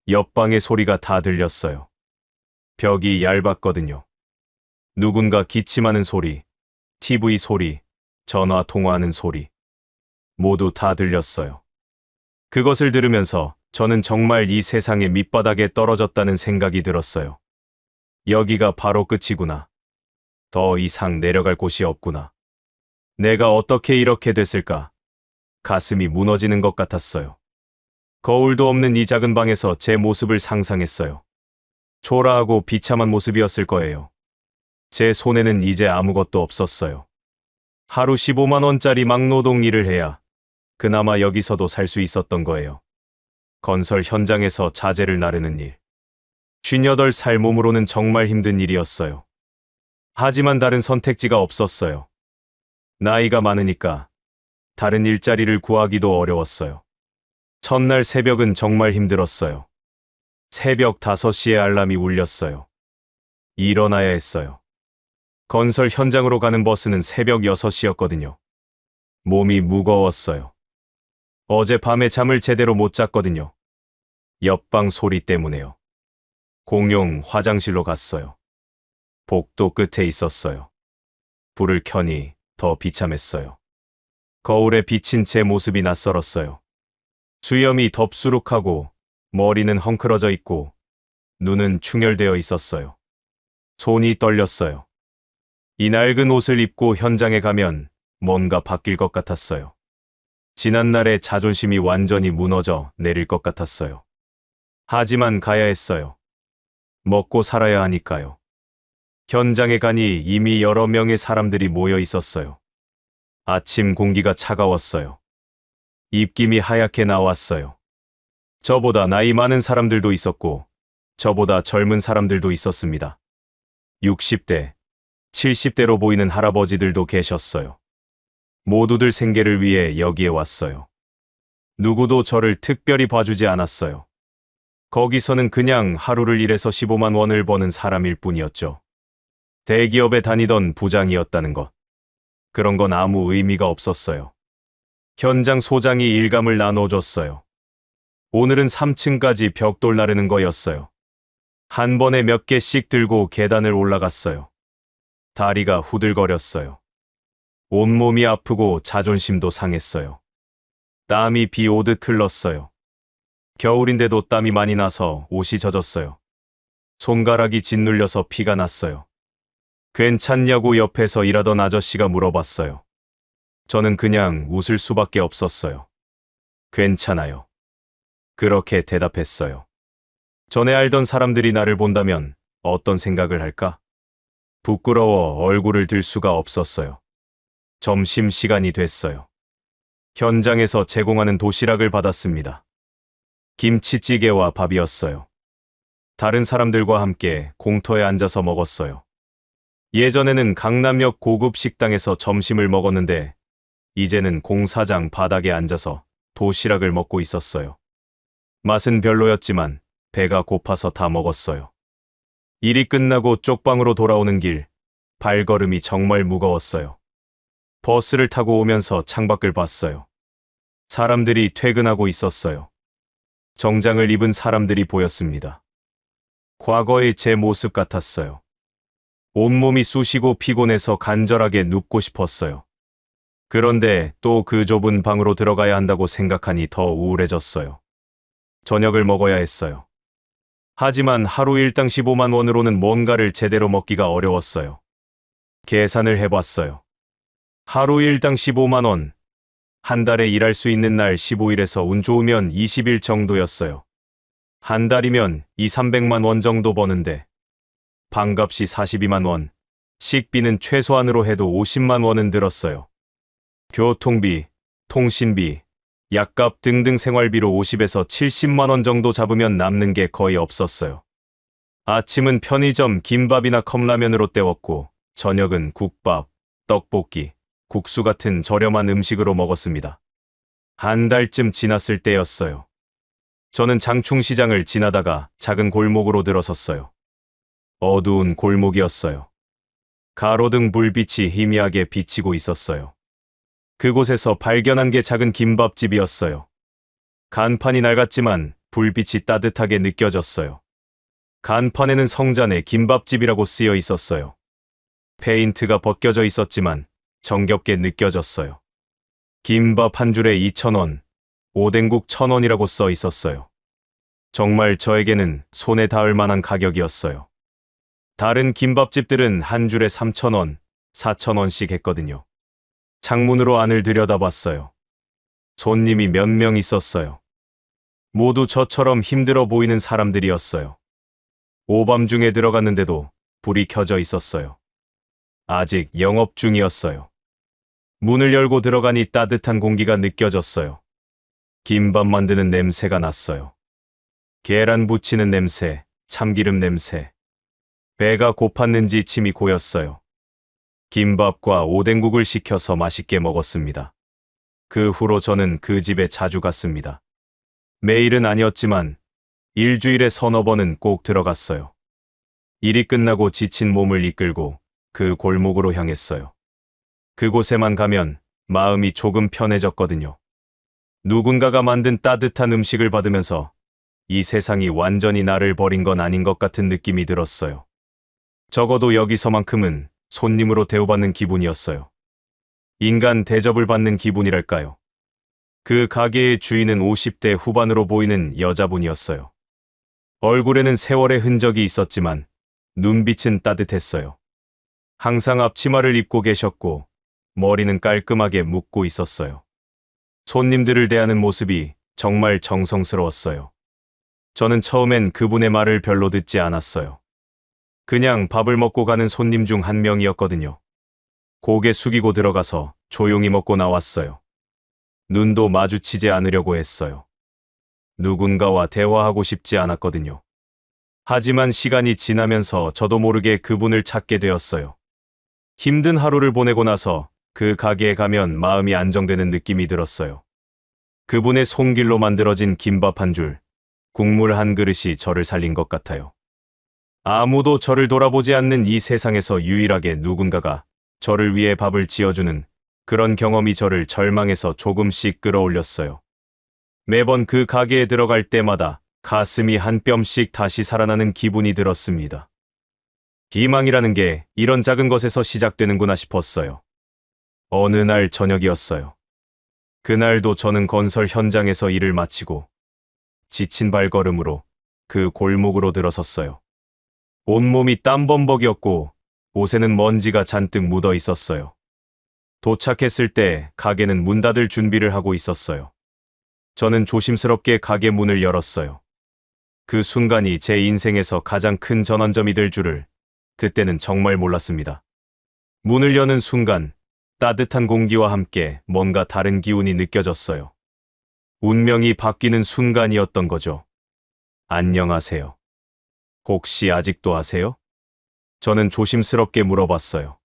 옆방의 소리가 다 들렸어요. 벽이 얇았거든요. 누군가 기침하는 소리, TV 소리, 전화 통화하는 소리. 모두 다 들렸어요. 그것을 들으면서 저는 정말 이 세상의 밑바닥에 떨어졌다는 생각이 들었어요. 여기가 바로 끝이구나. 더 이상 내려갈 곳이 없구나. 내가 어떻게 이렇게 됐을까? 가슴이 무너지는 것 같았어요. 거울도 없는 이 작은 방에서 제 모습을 상상했어요. 초라하고 비참한 모습이었을 거예요. 제 손에는 이제 아무것도 없었어요. 하루 15만 원짜리 막노동 일을 해야 그나마 여기서도 살 수 있었던 거예요. 건설 현장에서 자재를 나르는 일. 58살 몸으로는 정말 힘든 일이었어요. 하지만 다른 선택지가 없었어요. 나이가 많으니까 다른 일자리를 구하기도 어려웠어요. 첫날 새벽은 정말 힘들었어요. 새벽 5시에 알람이 울렸어요. 일어나야 했어요. 건설 현장으로 가는 버스는 새벽 6시였거든요. 몸이 무거웠어요. 어젯밤에 잠을 제대로 못 잤거든요. 옆방 소리 때문에요. 공용 화장실로 갔어요. 복도 끝에 있었어요. 불을 켜니 더 비참했어요. 거울에 비친 제 모습이 낯설었어요. 수염이 덥수룩하고 머리는 헝클어져 있고 눈은 충혈되어 있었어요. 손이 떨렸어요. 이 낡은 옷을 입고 현장에 가면 뭔가 바뀔 것 같았어요. 지난날의 자존심이 완전히 무너져 내릴 것 같았어요. 하지만 가야 했어요. 먹고 살아야 하니까요. 현장에 가니 이미 여러 명의 사람들이 모여 있었어요. 아침 공기가 차가웠어요. 입김이 하얗게 나왔어요. 저보다 나이 많은 사람들도 있었고 저보다 젊은 사람들도 있었습니다. 60대, 70대로 보이는 할아버지들도 계셨어요. 모두들 생계를 위해 여기에 왔어요. 누구도 저를 특별히 봐주지 않았어요. 거기서는 그냥 하루를 일해서 15만 원을 버는 사람일 뿐이었죠. 대기업에 다니던 부장이었다는 것. 그런 건 아무 의미가 없었어요. 현장 소장이 일감을 나눠줬어요. 오늘은 3층까지 벽돌 나르는 거였어요. 한 번에 몇 개씩 들고 계단을 올라갔어요. 다리가 후들거렸어요. 온몸이 아프고 자존심도 상했어요. 땀이 비 오듯 흘렀어요. 겨울인데도 땀이 많이 나서 옷이 젖었어요. 손가락이 짓눌려서 피가 났어요. 괜찮냐고 옆에서 일하던 아저씨가 물어봤어요. 저는 그냥 웃을 수밖에 없었어요. 괜찮아요. 그렇게 대답했어요. 전에 알던 사람들이 나를 본다면 어떤 생각을 할까? 부끄러워 얼굴을 들 수가 없었어요. 점심시간이 됐어요. 현장에서 제공하는 도시락을 받았습니다. 김치찌개와 밥이었어요. 다른 사람들과 함께 공터에 앉아서 먹었어요. 예전에는 강남역 고급 식당에서 점심을 먹었는데 이제는 공사장 바닥에 앉아서 도시락을 먹고 있었어요. 맛은 별로였지만 배가 고파서 다 먹었어요. 일이 끝나고 쪽방으로 돌아오는 길, 발걸음이 정말 무거웠어요. 버스를 타고 오면서 창밖을 봤어요. 사람들이 퇴근하고 있었어요. 정장을 입은 사람들이 보였습니다. 과거의 제 모습 같았어요. 온몸이 쑤시고 피곤해서 간절하게 눕고 싶었어요. 그런데 또 그 좁은 방으로 들어가야 한다고 생각하니 더 우울해졌어요. 저녁을 먹어야 했어요. 하지만 하루 일당 15만 원으로는 뭔가를 제대로 먹기가 어려웠어요. 계산을 해봤어요. 하루 일당 15만 원. 한 달에 일할 수 있는 날 15일에서 운 좋으면 20일 정도였어요. 한 달이면 200~300만 원 정도 버는데 방값이 42만 원, 식비는 최소한으로 해도 50만 원은 들었어요. 교통비, 통신비, 약값 등등 생활비로 50에서 70만 원 정도 잡으면 남는 게 거의 없었어요. 아침은 편의점 김밥이나 컵라면으로 때웠고 저녁은 국밥, 떡볶이, 국수 같은 저렴한 음식으로 먹었습니다. 한 달쯤 지났을 때였어요. 저는 장충시장을 지나다가 작은 골목으로 들어섰어요. 어두운 골목이었어요. 가로등 불빛이 희미하게 비치고 있었어요. 그곳에서 발견한 게 작은 김밥집이었어요. 간판이 낡았지만 불빛이 따뜻하게 느껴졌어요. 간판에는 성잔의 김밥집이라고 쓰여 있었어요. 페인트가 벗겨져 있었지만 정겹게 느껴졌어요. 김밥 한 줄에 2,000원, 오뎅국 1,000원이라고 써 있었어요. 정말 저에게는 손에 닿을 만한 가격이었어요. 다른 김밥집들은 한 줄에 3,000원, 4,000원씩 했거든요. 창문으로 안을 들여다봤어요. 손님이 몇 명 있었어요. 모두 저처럼 힘들어 보이는 사람들이었어요. 오밤중에 들어갔는데도 불이 켜져 있었어요. 아직 영업 중이었어요. 문을 열고 들어가니 따뜻한 공기가 느껴졌어요. 김밥 만드는 냄새가 났어요. 계란 부치는 냄새, 참기름 냄새. 배가 고팠는지 침이 고였어요. 김밥과 오뎅국을 시켜서 맛있게 먹었습니다. 그 후로 저는 그 집에 자주 갔습니다. 매일은 아니었지만 일주일에 서너 번은 꼭 들어갔어요. 일이 끝나고 지친 몸을 이끌고 그 골목으로 향했어요. 그곳에만 가면 마음이 조금 편해졌거든요. 누군가가 만든 따뜻한 음식을 받으면서 이 세상이 완전히 나를 버린 건 아닌 것 같은 느낌이 들었어요. 적어도 여기서만큼은 손님으로 대우받는 기분이었어요. 인간 대접을 받는 기분이랄까요. 그 가게의 주인은 50대 후반으로 보이는 여자분이었어요. 얼굴에는 세월의 흔적이 있었지만 눈빛은 따뜻했어요. 항상 앞치마를 입고 계셨고 머리는 깔끔하게 묶고 있었어요. 손님들을 대하는 모습이 정말 정성스러웠어요. 저는 처음엔 그분의 말을 별로 듣지 않았어요. 그냥 밥을 먹고 가는 손님 중 한 명이었거든요. 고개 숙이고 들어가서 조용히 먹고 나왔어요. 눈도 마주치지 않으려고 했어요. 누군가와 대화하고 싶지 않았거든요. 하지만 시간이 지나면서 저도 모르게 그분을 찾게 되었어요. 힘든 하루를 보내고 나서 그 가게에 가면 마음이 안정되는 느낌이 들었어요. 그분의 손길로 만들어진 김밥 한 줄, 국물 한 그릇이 저를 살린 것 같아요. 아무도 저를 돌아보지 않는 이 세상에서 유일하게 누군가가 저를 위해 밥을 지어주는 그런 경험이 저를 절망에서 조금씩 끌어올렸어요. 매번 그 가게에 들어갈 때마다 가슴이 한 뼘씩 다시 살아나는 기분이 들었습니다. 희망이라는 게 이런 작은 것에서 시작되는구나 싶었어요. 어느 날 저녁이었어요. 그날도 저는 건설 현장에서 일을 마치고 지친 발걸음으로 그 골목으로 들어섰어요. 온몸이 땀범벅이었고 옷에는 먼지가 잔뜩 묻어 있었어요. 도착했을 때 가게는 문 닫을 준비를 하고 있었어요. 저는 조심스럽게 가게 문을 열었어요. 그 순간이 제 인생에서 가장 큰 전환점이 될 줄을 그때는 정말 몰랐습니다. 문을 여는 순간 따뜻한 공기와 함께 뭔가 다른 기운이 느껴졌어요. 운명이 바뀌는 순간이었던 거죠. 안녕하세요. 혹시 아직도 아세요? 저는 조심스럽게 물어봤어요.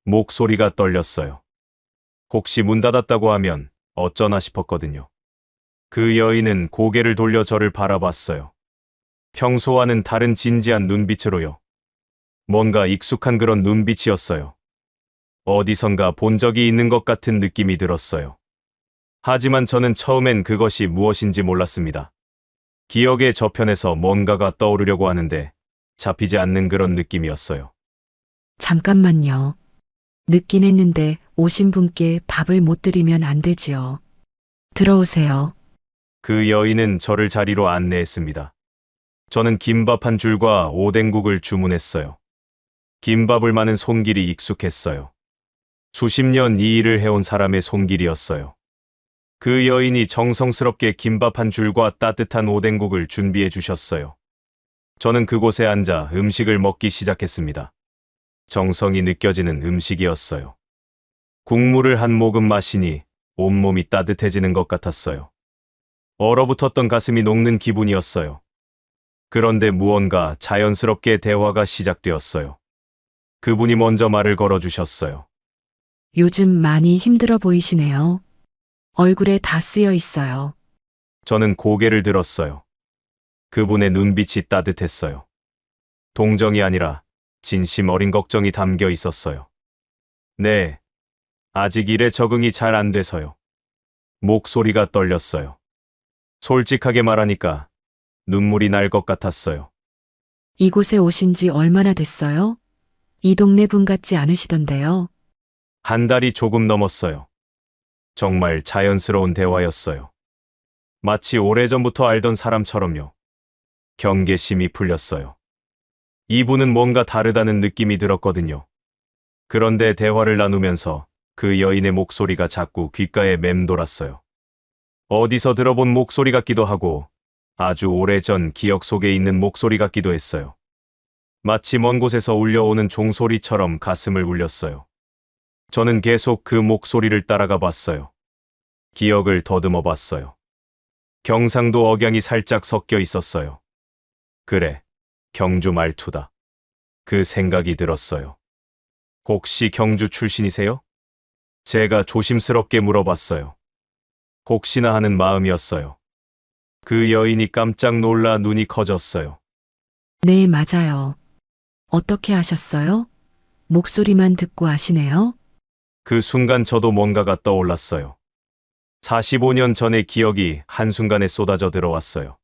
목소리가 떨렸어요. 혹시 문 닫았다고 하면 어쩌나 싶었거든요. 그 여인은 고개를 돌려 저를 바라봤어요. 평소와는 다른 진지한 눈빛으로요. 뭔가 익숙한 그런 눈빛이었어요. 어디선가 본 적이 있는 것 같은 느낌이 들었어요. 하지만 저는 처음엔 그것이 무엇인지 몰랐습니다. 기억의 저편에서 뭔가가 떠오르려고 하는데 잡히지 않는 그런 느낌이었어요. 잠깐만요. 늦긴 했는데 오신 분께 밥을 못 드리면 안 되지요. 들어오세요. 그 여인은 저를 자리로 안내했습니다. 저는 김밥 한 줄과 오뎅국을 주문했어요. 김밥을 마는 손길이 익숙했어요. 수십 년 이 일을 해온 사람의 손길이었어요. 그 여인이 정성스럽게 김밥 한 줄과 따뜻한 오뎅국을 준비해 주셨어요. 저는 그곳에 앉아 음식을 먹기 시작했습니다. 정성이 느껴지는 음식이었어요. 국물을 한 모금 마시니 온몸이 따뜻해지는 것 같았어요. 얼어붙었던 가슴이 녹는 기분이었어요. 그런데 무언가 자연스럽게 대화가 시작되었어요. 그분이 먼저 말을 걸어주셨어요. 요즘 많이 힘들어 보이시네요. 얼굴에 다 쓰여 있어요. 저는 고개를 들었어요. 그분의 눈빛이 따뜻했어요. 동정이 아니라 진심 어린 걱정이 담겨 있었어요. 네, 아직 일에 적응이 잘 안 돼서요. 목소리가 떨렸어요. 솔직하게 말하니까 눈물이 날 것 같았어요. 이곳에 오신 지 얼마나 됐어요? 이 동네 분 같지 않으시던데요. 한 달이 조금 넘었어요. 정말 자연스러운 대화였어요. 마치 오래전부터 알던 사람처럼요. 경계심이 풀렸어요. 이분은 뭔가 다르다는 느낌이 들었거든요. 그런데 대화를 나누면서 그 여인의 목소리가 자꾸 귓가에 맴돌았어요. 어디서 들어본 목소리 같기도 하고 아주 오래전 기억 속에 있는 목소리 같기도 했어요. 마치 먼 곳에서 울려오는 종소리처럼 가슴을 울렸어요. 저는 계속 그 목소리를 따라가 봤어요. 기억을 더듬어 봤어요. 경상도 억양이 살짝 섞여 있었어요. 그래, 경주 말투다. 그 생각이 들었어요. 혹시 경주 출신이세요? 제가 조심스럽게 물어봤어요. 혹시나 하는 마음이었어요. 그 여인이 깜짝 놀라 눈이 커졌어요. 네, 맞아요. 어떻게 아셨어요? 목소리만 듣고 아시네요. 그 순간 저도 뭔가가 떠올랐어요. 45년 전의 기억이 한순간에 쏟아져 들어왔어요.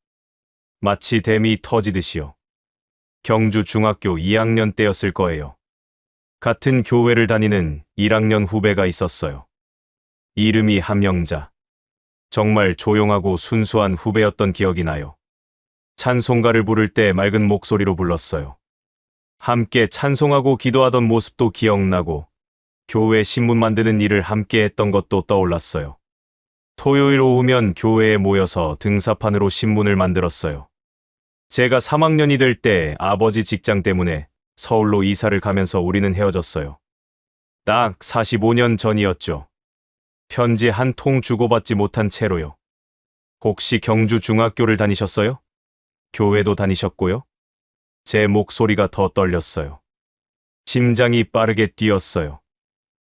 마치 댐이 터지듯이요. 경주 중학교 2학년 때였을 거예요. 같은 교회를 다니는 1학년 후배가 있었어요. 이름이 함영자. 정말 조용하고 순수한 후배였던 기억이 나요. 찬송가를 부를 때 맑은 목소리로 불렀어요. 함께 찬송하고 기도하던 모습도 기억나고 교회 신문 만드는 일을 함께 했던 것도 떠올랐어요. 토요일 오후면 교회에 모여서 등사판으로 신문을 만들었어요. 제가 3학년이 될 때 아버지 직장 때문에 서울로 이사를 가면서 우리는 헤어졌어요. 딱 45년 전이었죠. 편지 한 통 주고받지 못한 채로요. 혹시 경주 중학교를 다니셨어요? 교회도 다니셨고요? 제 목소리가 더 떨렸어요. 심장이 빠르게 뛰었어요.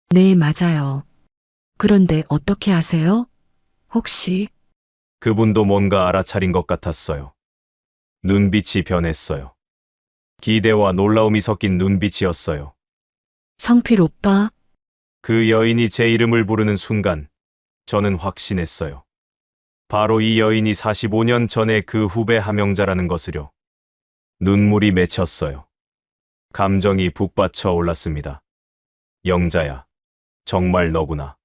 네, 맞아요. 그런데 어떻게 아세요? 혹시 그분도 뭔가 알아차린 것 같았어요. 눈빛이 변했어요. 기대와 놀라움이 섞인 눈빛이었어요. 성필 오빠? 그 여인이 제 이름을 부르는 순간 저는 확신했어요. 바로 이 여인이 45년 전에 그 후배 함영자라는 것을요. 눈물이 맺혔어요. 감정이 북받쳐 올랐습니다. 영자야, 정말 너구나.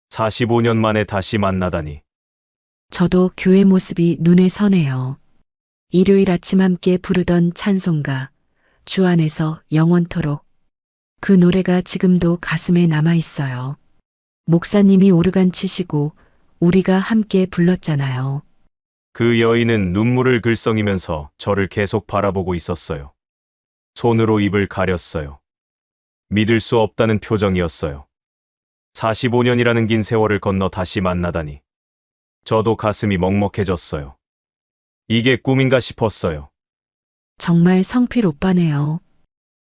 45년 만에 다시 만나다니. 저도 교회 모습이 눈에 서네요. 일요일 아침 함께 부르던 찬송가, 주 안에서 영원토록. 그 노래가 지금도 가슴에 남아 있어요. 목사님이 오르간 치시고 우리가 함께 불렀잖아요. 그 여인은 눈물을 글썽이면서 저를 계속 바라보고 있었어요. 손으로 입을 가렸어요. 믿을 수 없다는 표정이었어요. 45년이라는 긴 세월을 건너 다시 만나다니. 저도 가슴이 먹먹해졌어요. 이게 꿈인가 싶었어요. 정말 성필 오빠네요.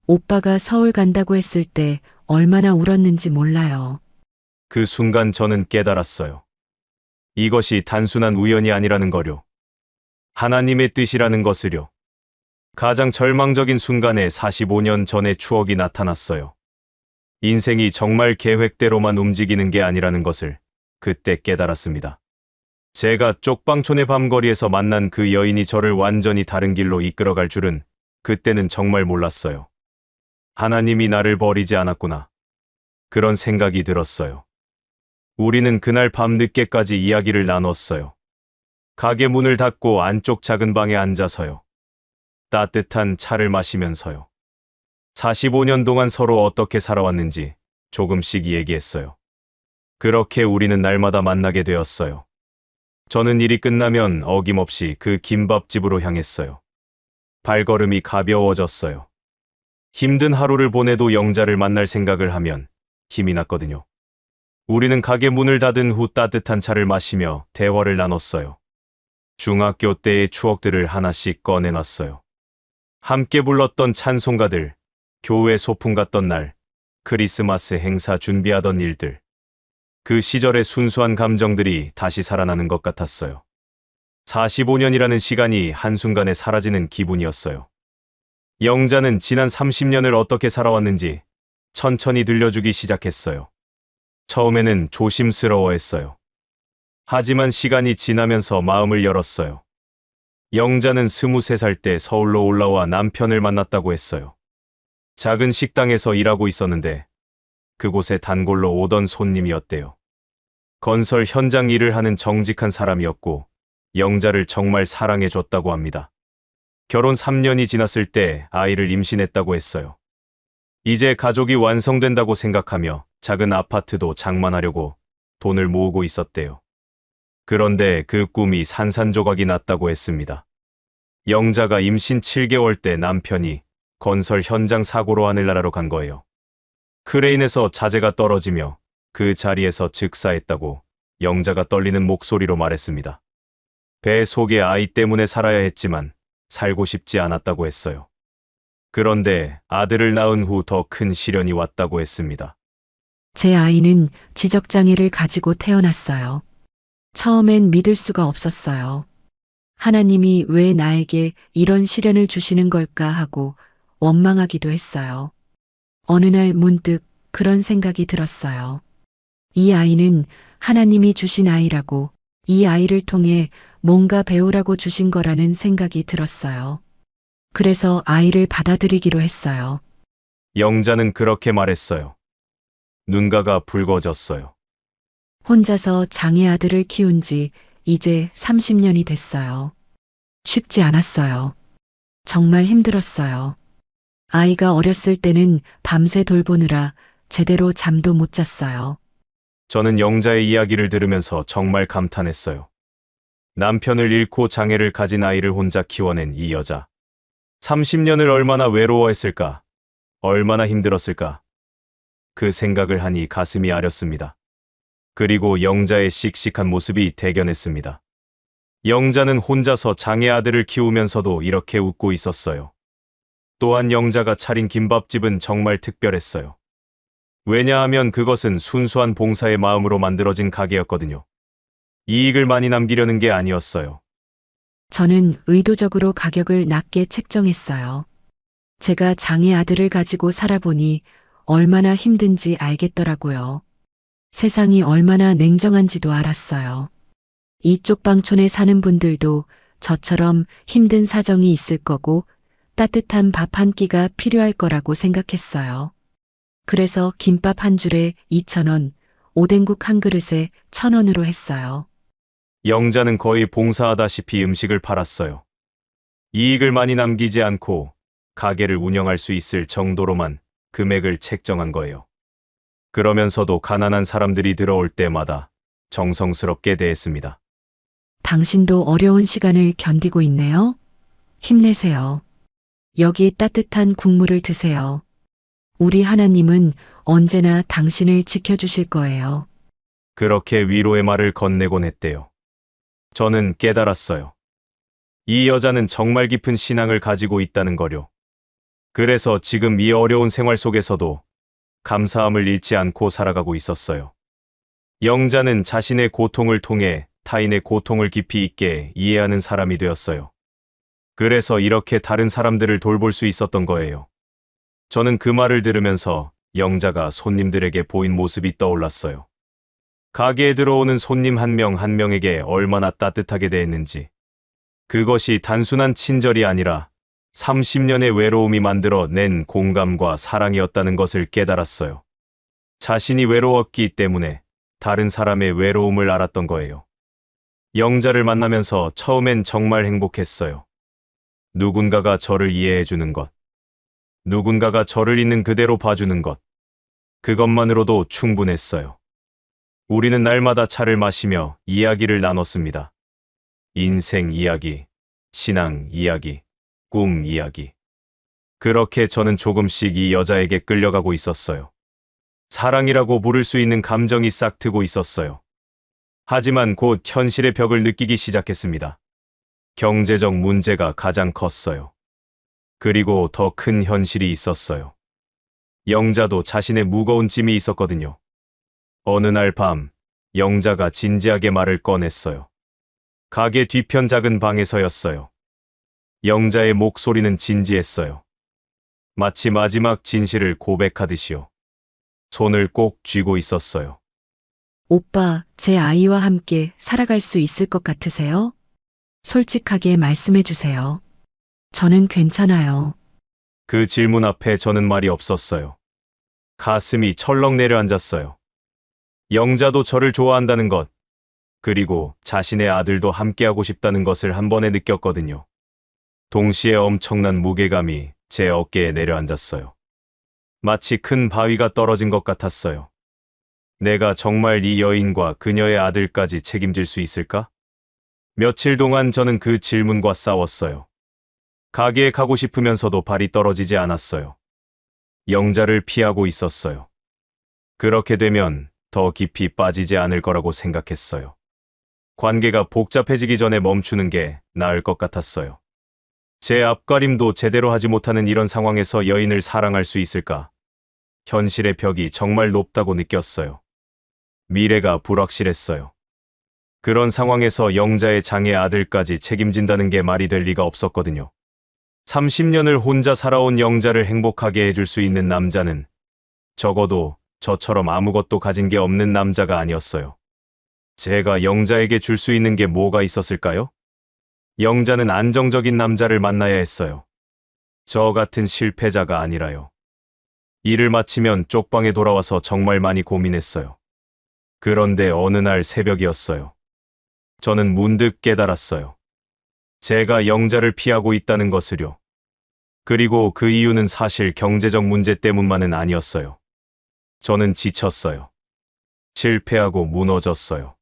오빠가 서울 간다고 했을 때 얼마나 울었는지 몰라요. 그 순간 저는 깨달았어요. 이것이 단순한 우연이 아니라는 거요. 하나님의 뜻이라는 것을요. 가장 절망적인 순간에 45년 전의 추억이 나타났어요. 인생이 정말 계획대로만 움직이는 게 아니라는 것을 그때 깨달았습니다. 제가 쪽방촌의 밤거리에서 만난 그 여인이 저를 완전히 다른 길로 이끌어갈 줄은 그때는 정말 몰랐어요. 하나님이 나를 버리지 않았구나. 그런 생각이 들었어요. 우리는 그날 밤 늦게까지 이야기를 나눴어요. 가게 문을 닫고 안쪽 작은 방에 앉아서요. 따뜻한 차를 마시면서요. 45년 동안 서로 어떻게 살아왔는지 조금씩 얘기했어요. 그렇게 우리는 날마다 만나게 되었어요. 저는 일이 끝나면 어김없이 그 김밥집으로 향했어요. 발걸음이 가벼워졌어요. 힘든 하루를 보내도 영자를 만날 생각을 하면 힘이 났거든요. 우리는 가게 문을 닫은 후 따뜻한 차를 마시며 대화를 나눴어요. 중학교 때의 추억들을 하나씩 꺼내놨어요. 함께 불렀던 찬송가들, 교회 소풍 갔던 날, 크리스마스 행사 준비하던 일들. 그 시절의 순수한 감정들이 다시 살아나는 것 같았어요. 45년이라는 시간이 한순간에 사라지는 기분이었어요. 영자는 지난 30년을 어떻게 살아왔는지 천천히 들려주기 시작했어요. 처음에는 조심스러워했어요. 하지만 시간이 지나면서 마음을 열었어요. 영자는 23살 때 서울로 올라와 남편을 만났다고 했어요. 작은 식당에서 일하고 있었는데 그곳에 단골로 오던 손님이었대요. 건설 현장 일을 하는 정직한 사람이었고 영자를 정말 사랑해줬다고 합니다. 결혼 3년이 지났을 때 아이를 임신했다고 했어요. 이제 가족이 완성된다고 생각하며 작은 아파트도 장만하려고 돈을 모으고 있었대요. 그런데 그 꿈이 산산조각이 났다고 했습니다. 영자가 임신 7개월 때 남편이 건설 현장 사고로 하늘나라로 간 거예요. 크레인에서 자재가 떨어지며 그 자리에서 즉사했다고 영자가 떨리는 목소리로 말했습니다. 배 속에 아이 때문에 살아야 했지만 살고 싶지 않았다고 했어요. 그런데 아들을 낳은 후 더 큰 시련이 왔다고 했습니다. 제 아이는 지적장애를 가지고 태어났어요. 처음엔 믿을 수가 없었어요. 하나님이 왜 나에게 이런 시련을 주시는 걸까 하고 원망하기도 했어요. 어느 날 문득 그런 생각이 들었어요. 이 아이는 하나님이 주신 아이라고, 이 아이를 통해 뭔가 배우라고 주신 거라는 생각이 들었어요. 그래서 아이를 받아들이기로 했어요. 영자는 그렇게 말했어요. 눈가가 붉어졌어요. 혼자서 장애 아들을 키운 지 이제 30년이 됐어요. 쉽지 않았어요. 정말 힘들었어요. 아이가 어렸을 때는 밤새 돌보느라 제대로 잠도 못 잤어요. 저는 영자의 이야기를 들으면서 정말 감탄했어요. 남편을 잃고 장애를 가진 아이를 혼자 키워낸 이 여자. 30년을 얼마나 외로워했을까? 얼마나 힘들었을까? 그 생각을 하니 가슴이 아렸습니다. 그리고 영자의 씩씩한 모습이 대견했습니다. 영자는 혼자서 장애 아들을 키우면서도 이렇게 웃고 있었어요. 또한 영자가 차린 김밥집은 정말 특별했어요. 왜냐하면 그것은 순수한 봉사의 마음으로 만들어진 가게였거든요. 이익을 많이 남기려는 게 아니었어요. 저는 의도적으로 가격을 낮게 책정했어요. 제가 장애 아들을 가지고 살아보니 얼마나 힘든지 알겠더라고요. 세상이 얼마나 냉정한지도 알았어요. 이쪽 방촌에 사는 분들도 저처럼 힘든 사정이 있을 거고 따뜻한 밥 한 끼가 필요할 거라고 생각했어요. 그래서 김밥 한 줄에 2,000원, 오뎅국 한 그릇에 1,000원으로 했어요. 영자는 거의 봉사하다시피 음식을 팔았어요. 이익을 많이 남기지 않고 가게를 운영할 수 있을 정도로만 금액을 책정한 거예요. 그러면서도 가난한 사람들이 들어올 때마다 정성스럽게 대했습니다. 당신도 어려운 시간을 견디고 있네요. 힘내세요. 여기 따뜻한 국물을 드세요. 우리 하나님은 언제나 당신을 지켜주실 거예요. 그렇게 위로의 말을 건네곤 했대요. 저는 깨달았어요. 이 여자는 정말 깊은 신앙을 가지고 있다는 거요. 그래서 지금 이 어려운 생활 속에서도 감사함을 잃지 않고 살아가고 있었어요. 영자는 자신의 고통을 통해 타인의 고통을 깊이 있게 이해하는 사람이 되었어요. 그래서 이렇게 다른 사람들을 돌볼 수 있었던 거예요. 저는 그 말을 들으면서 영자가 손님들에게 보인 모습이 떠올랐어요. 가게에 들어오는 손님 한 명 한 명에게 얼마나 따뜻하게 대했는지. 그것이 단순한 친절이 아니라 30년의 외로움이 만들어 낸 공감과 사랑이었다는 것을 깨달았어요. 자신이 외로웠기 때문에 다른 사람의 외로움을 알았던 거예요. 영자를 만나면서 처음엔 정말 행복했어요. 누군가가 저를 이해해주는 것, 누군가가 저를 있는 그대로 봐주는 것, 그것만으로도 충분했어요. 우리는 날마다 차를 마시며 이야기를 나눴습니다. 인생 이야기, 신앙 이야기, 꿈 이야기. 그렇게 저는 조금씩 이 여자에게 끌려가고 있었어요. 사랑이라고 부를 수 있는 감정이 싹 트고 있었어요. 하지만 곧 현실의 벽을 느끼기 시작했습니다. 경제적 문제가 가장 컸어요. 그리고 더 큰 현실이 있었어요. 영자도 자신의 무거운 짐이 있었거든요. 어느 날 밤, 영자가 진지하게 말을 꺼냈어요. 가게 뒤편 작은 방에서였어요. 영자의 목소리는 진지했어요. 마치 마지막 진실을 고백하듯이요. 손을 꼭 쥐고 있었어요. 오빠, 제 아이와 함께 살아갈 수 있을 것 같으세요? 솔직하게 말씀해 주세요. 저는 괜찮아요. 그 질문 앞에 저는 말이 없었어요. 가슴이 철렁 내려앉았어요. 영자도 저를 좋아한다는 것, 그리고 자신의 아들도 함께하고 싶다는 것을 한 번에 느꼈거든요. 동시에 엄청난 무게감이 제 어깨에 내려앉았어요. 마치 큰 바위가 떨어진 것 같았어요. 내가 정말 이 여인과 그녀의 아들까지 책임질 수 있을까? 며칠 동안 저는 그 질문과 싸웠어요. 가게에 가고 싶으면서도 발이 떨어지지 않았어요. 영자를 피하고 있었어요. 그렇게 되면 더 깊이 빠지지 않을 거라고 생각했어요. 관계가 복잡해지기 전에 멈추는 게 나을 것 같았어요. 제 앞가림도 제대로 하지 못하는 이런 상황에서 여인을 사랑할 수 있을까? 현실의 벽이 정말 높다고 느꼈어요. 미래가 불확실했어요. 그런 상황에서 영자의 장애 아들까지 책임진다는 게 말이 될 리가 없었거든요. 30년을 혼자 살아온 영자를 행복하게 해줄 수 있는 남자는 적어도 저처럼 아무것도 가진 게 없는 남자가 아니었어요. 제가 영자에게 줄 수 있는 게 뭐가 있었을까요? 영자는 안정적인 남자를 만나야 했어요. 저 같은 실패자가 아니라요. 일을 마치면 쪽방에 돌아와서 정말 많이 고민했어요. 그런데 어느 날 새벽이었어요. 저는 문득 깨달았어요. 제가 영자를 피하고 있다는 것을요. 그리고 그 이유는 사실 경제적 문제 때문만은 아니었어요. 저는 지쳤어요. 실패하고 무너졌어요.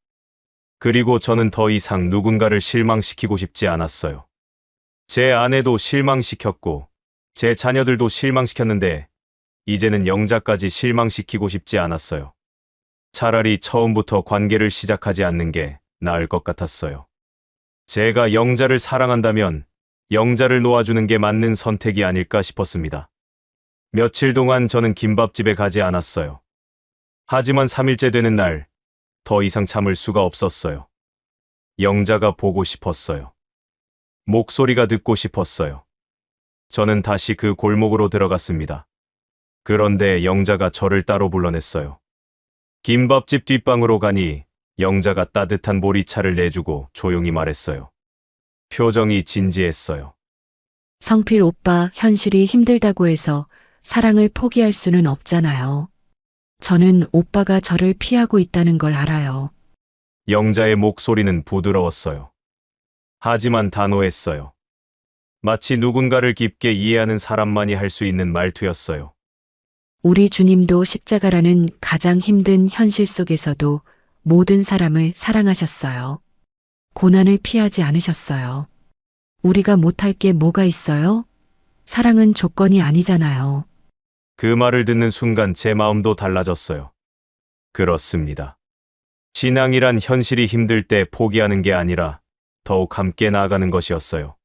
그리고 저는 더 이상 누군가를 실망시키고 싶지 않았어요. 제 아내도 실망시켰고, 제 자녀들도 실망시켰는데, 이제는 영자까지 실망시키고 싶지 않았어요. 차라리 처음부터 관계를 시작하지 않는 게 나을 것 같았어요. 제가 영자를 사랑한다면 영자를 놓아주는 게 맞는 선택이 아닐까 싶었습니다. 며칠 동안 저는 김밥집에 가지 않았어요. 하지만 3일째 되는 날, 더 이상 참을 수가 없었어요. 영자가 보고 싶었어요. 목소리가 듣고 싶었어요. 저는 다시 그 골목으로 들어갔습니다. 그런데 영자가 저를 따로 불러냈어요. 김밥집 뒷방으로 가니 영자가 따뜻한 보리차를 내주고 조용히 말했어요. 표정이 진지했어요. 성필 오빠, 현실이 힘들다고 해서 사랑을 포기할 수는 없잖아요. 저는 오빠가 저를 피하고 있다는 걸 알아요. 영자의 목소리는 부드러웠어요. 하지만 단호했어요. 마치 누군가를 깊게 이해하는 사람만이 할 수 있는 말투였어요. 우리 주님도 십자가라는 가장 힘든 현실 속에서도 모든 사람을 사랑하셨어요. 고난을 피하지 않으셨어요. 우리가 못할 게 뭐가 있어요? 사랑은 조건이 아니잖아요. 그 말을 듣는 순간 제 마음도 달라졌어요. 그렇습니다. 신앙이란 현실이 힘들 때 포기하는 게 아니라 더욱 함께 나아가는 것이었어요.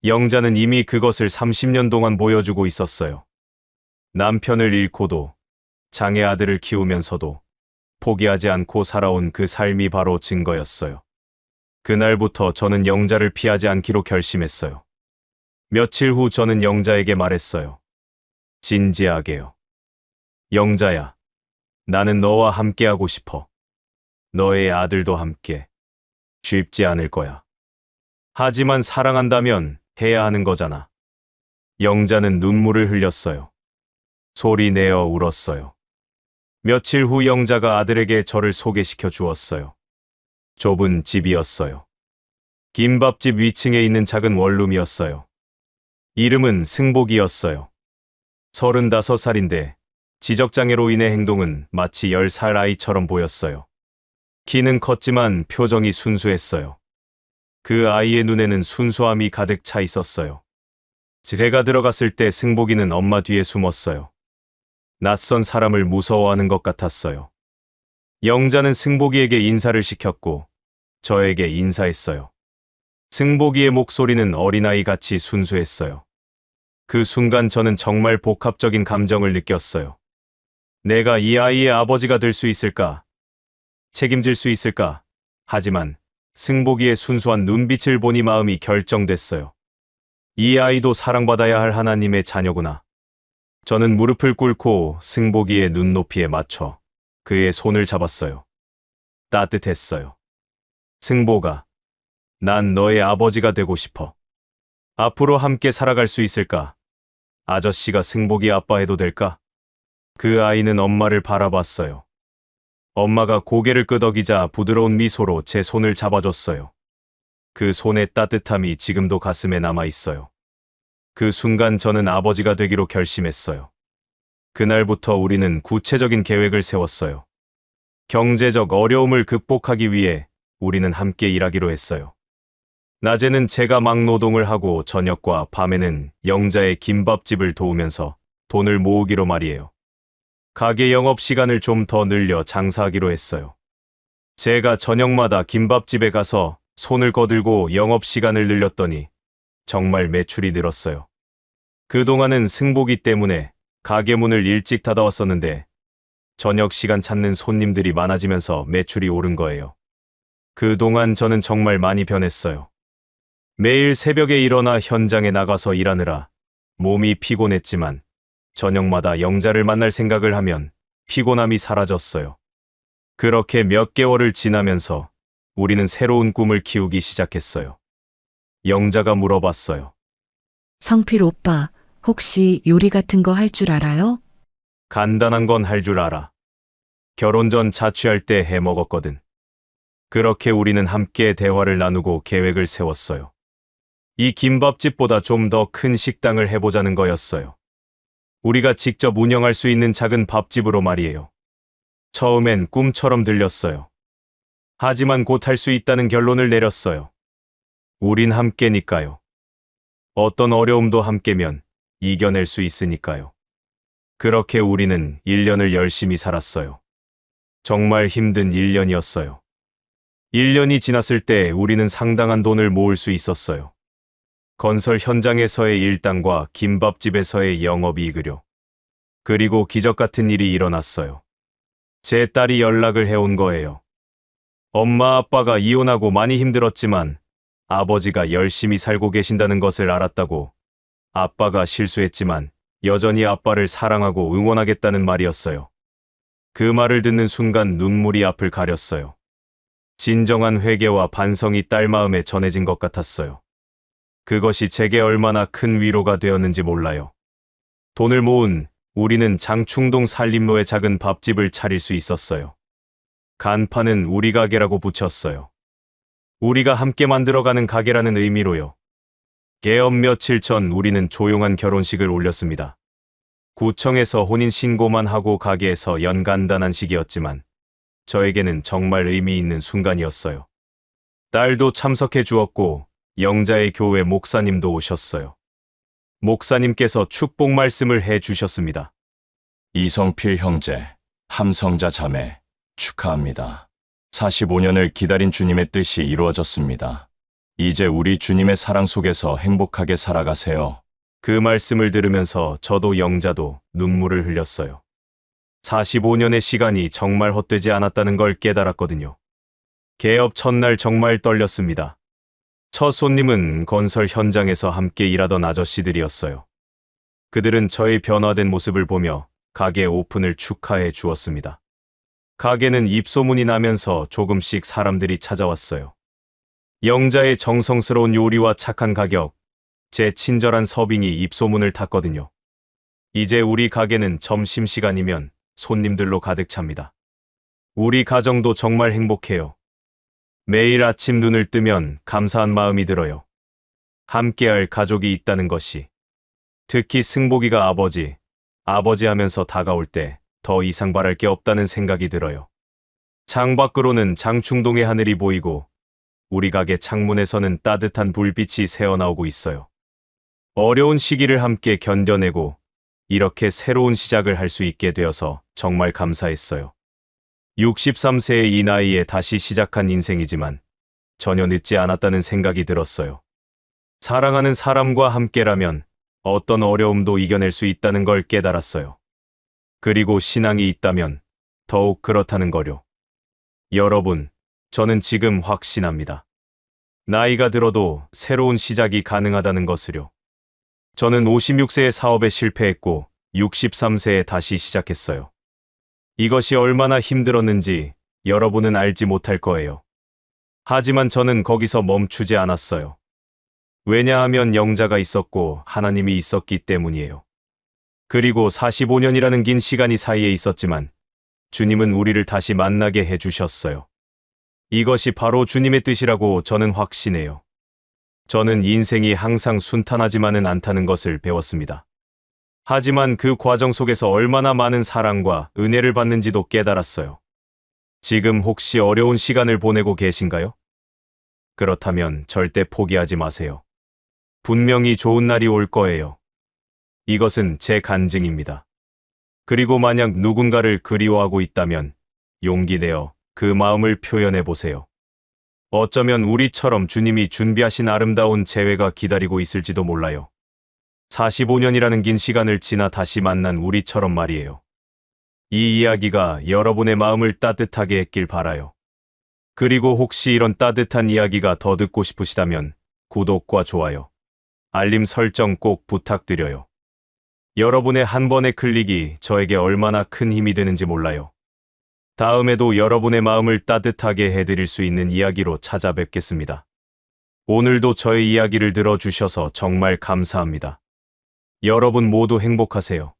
영자는 이미 그것을 30년 동안 보여주고 있었어요. 남편을 잃고도 장애 아들을 키우면서도 포기하지 않고 살아온 그 삶이 바로 증거였어요. 그날부터 저는 영자를 피하지 않기로 결심했어요. 며칠 후 저는 영자에게 말했어요. 진지하게요. 영자야, 나는 너와 함께하고 싶어. 너의 아들도 함께. 쉽지 않을 거야. 하지만 사랑한다면 해야 하는 거잖아. 영자는 눈물을 흘렸어요. 소리 내어 울었어요. 며칠 후 영자가 아들에게 저를 소개시켜 주었어요. 좁은 집이었어요. 김밥집 위층에 있는 작은 원룸이었어요. 이름은 승복이었어요. 35살인데 지적장애로 인해 행동은 마치 10살 아이처럼 보였어요. 키는 컸지만 표정이 순수했어요. 그 아이의 눈에는 순수함이 가득 차 있었어요. 제가 들어갔을 때 승복이는 엄마 뒤에 숨었어요. 낯선 사람을 무서워하는 것 같았어요. 영자는 승복이에게 인사를 시켰고 저에게 인사했어요. 승복이의 목소리는 어린아이 같이 순수했어요. 그 순간 저는 정말 복합적인 감정을 느꼈어요. 내가 이 아이의 아버지가 될 수 있을까? 책임질 수 있을까? 하지만 승복이의 순수한 눈빛을 보니 마음이 결정됐어요. 이 아이도 사랑받아야 할 하나님의 자녀구나. 저는 무릎을 꿇고 승복이의 눈높이에 맞춰 그의 손을 잡았어요. 따뜻했어요. 승복아, 난 너의 아버지가 되고 싶어. 앞으로 함께 살아갈 수 있을까? 아저씨가 승복이 아빠 해도 될까? 그 아이는 엄마를 바라봤어요. 엄마가 고개를 끄덕이자 부드러운 미소로 제 손을 잡아줬어요. 그 손의 따뜻함이 지금도 가슴에 남아 있어요. 그 순간 저는 아버지가 되기로 결심했어요. 그날부터 우리는 구체적인 계획을 세웠어요. 경제적 어려움을 극복하기 위해 우리는 함께 일하기로 했어요. 낮에는 제가 막노동을 하고 저녁과 밤에는 영자의 김밥집을 도우면서 돈을 모으기로 말이에요. 가게 영업시간을 좀 더 늘려 장사하기로 했어요. 제가 저녁마다 김밥집에 가서 손을 거들고 영업시간을 늘렸더니 정말 매출이 늘었어요. 그동안은 승복이 때문에 가게 문을 일찍 닫아왔었는데 저녁 시간 찾는 손님들이 많아지면서 매출이 오른 거예요. 그동안 저는 정말 많이 변했어요. 매일 새벽에 일어나 현장에 나가서 일하느라 몸이 피곤했지만 저녁마다 영자를 만날 생각을 하면 피곤함이 사라졌어요. 그렇게 몇 개월을 지나면서 우리는 새로운 꿈을 키우기 시작했어요. 영자가 물어봤어요. 성필 오빠, 혹시 요리 같은 거 할 줄 알아요? 간단한 건 할 줄 알아. 결혼 전 자취할 때 해 먹었거든. 그렇게 우리는 함께 대화를 나누고 계획을 세웠어요. 이 김밥집보다 좀 더 큰 식당을 해보자는 거였어요. 우리가 직접 운영할 수 있는 작은 밥집으로 말이에요. 처음엔 꿈처럼 들렸어요. 하지만 곧 할 수 있다는 결론을 내렸어요. 우린 함께니까요. 어떤 어려움도 함께면 이겨낼 수 있으니까요. 그렇게 우리는 1년을 열심히 살았어요. 정말 힘든 1년이었어요. 1년이 지났을 때 우리는 상당한 돈을 모을 수 있었어요. 건설 현장에서의 일당과 김밥집에서의 영업이익으로. 그리고 기적 같은 일이 일어났어요. 제 딸이 연락을 해온 거예요. 엄마 아빠가 이혼하고 많이 힘들었지만 아버지가 열심히 살고 계신다는 것을 알았다고. 아빠가 실수했지만 여전히 아빠를 사랑하고 응원하겠다는 말이었어요. 그 말을 듣는 순간 눈물이 앞을 가렸어요. 진정한 회개와 반성이 딸 마음에 전해진 것 같았어요. 그것이 제게 얼마나 큰 위로가 되었는지 몰라요. 돈을 모은 우리는 장충동 산림로에 작은 밥집을 차릴 수 있었어요. 간판은 우리 가게라고 붙였어요. 우리가 함께 만들어가는 가게라는 의미로요. 개업 며칠 전 우리는 조용한 결혼식을 올렸습니다. 구청에서 혼인신고만 하고 가게에서 연간단한식이었지만 저에게는 정말 의미 있는 순간이었어요. 딸도 참석해 주었고 영자의 교회 목사님도 오셨어요. 목사님께서 축복 말씀을 해 주셨습니다. 이성필 형제, 함성자 자매, 축하합니다. 45년을 기다린 주님의 뜻이 이루어졌습니다. 이제 우리 주님의 사랑 속에서 행복하게 살아가세요. 그 말씀을 들으면서 저도 영자도 눈물을 흘렸어요. 45년의 시간이 정말 헛되지 않았다는 걸 깨달았거든요. 개업 첫날 정말 떨렸습니다. 첫 손님은 건설 현장에서 함께 일하던 아저씨들이었어요. 그들은 저의 변화된 모습을 보며 가게 오픈을 축하해 주었습니다. 가게는 입소문이 나면서 조금씩 사람들이 찾아왔어요. 영자의 정성스러운 요리와 착한 가격, 제 친절한 서빙이 입소문을 탔거든요. 이제 우리 가게는 점심시간이면 손님들로 가득 찹니다. 우리 가정도 정말 행복해요. 매일 아침 눈을 뜨면 감사한 마음이 들어요. 함께할 가족이 있다는 것이. 특히 승복이가 아버지 하면서 다가올 때 더 이상 바랄 게 없다는 생각이 들어요. 창밖으로는 장충동의 하늘이 보이고 우리 가게 창문에서는 따뜻한 불빛이 새어나오고 있어요. 어려운 시기를 함께 견뎌내고 이렇게 새로운 시작을 할 수 있게 되어서 정말 감사했어요. 63세의 이 나이에 다시 시작한 인생이지만 전혀 늦지 않았다는 생각이 들었어요. 사랑하는 사람과 함께라면 어떤 어려움도 이겨낼 수 있다는 걸 깨달았어요. 그리고 신앙이 있다면 더욱 그렇다는 거요. 여러분, 저는 지금 확신합니다. 나이가 들어도 새로운 시작이 가능하다는 것을요. 저는 56세에 사업에 실패했고 63세에 다시 시작했어요. 이것이 얼마나 힘들었는지 여러분은 알지 못할 거예요. 하지만 저는 거기서 멈추지 않았어요. 왜냐하면 영자가 있었고 하나님이 있었기 때문이에요. 그리고 45년이라는 긴 시간이 사이에 있었지만 주님은 우리를 다시 만나게 해주셨어요. 이것이 바로 주님의 뜻이라고 저는 확신해요. 저는 인생이 항상 순탄하지만은 않다는 것을 배웠습니다. 하지만 그 과정 속에서 얼마나 많은 사랑과 은혜를 받는지도 깨달았어요. 지금 혹시 어려운 시간을 보내고 계신가요? 그렇다면 절대 포기하지 마세요. 분명히 좋은 날이 올 거예요. 이것은 제 간증입니다. 그리고 만약 누군가를 그리워하고 있다면 용기 내어 그 마음을 표현해 보세요. 어쩌면 우리처럼 주님이 준비하신 아름다운 재회가 기다리고 있을지도 몰라요. 45년이라는 긴 시간을 지나 다시 만난 우리처럼 말이에요. 이 이야기가 여러분의 마음을 따뜻하게 했길 바라요. 그리고 혹시 이런 따뜻한 이야기가 더 듣고 싶으시다면 구독과 좋아요, 알림 설정 꼭 부탁드려요. 여러분의 한 번의 클릭이 저에게 얼마나 큰 힘이 되는지 몰라요. 다음에도 여러분의 마음을 따뜻하게 해드릴 수 있는 이야기로 찾아뵙겠습니다. 오늘도 저의 이야기를 들어주셔서 정말 감사합니다. 여러분 모두 행복하세요.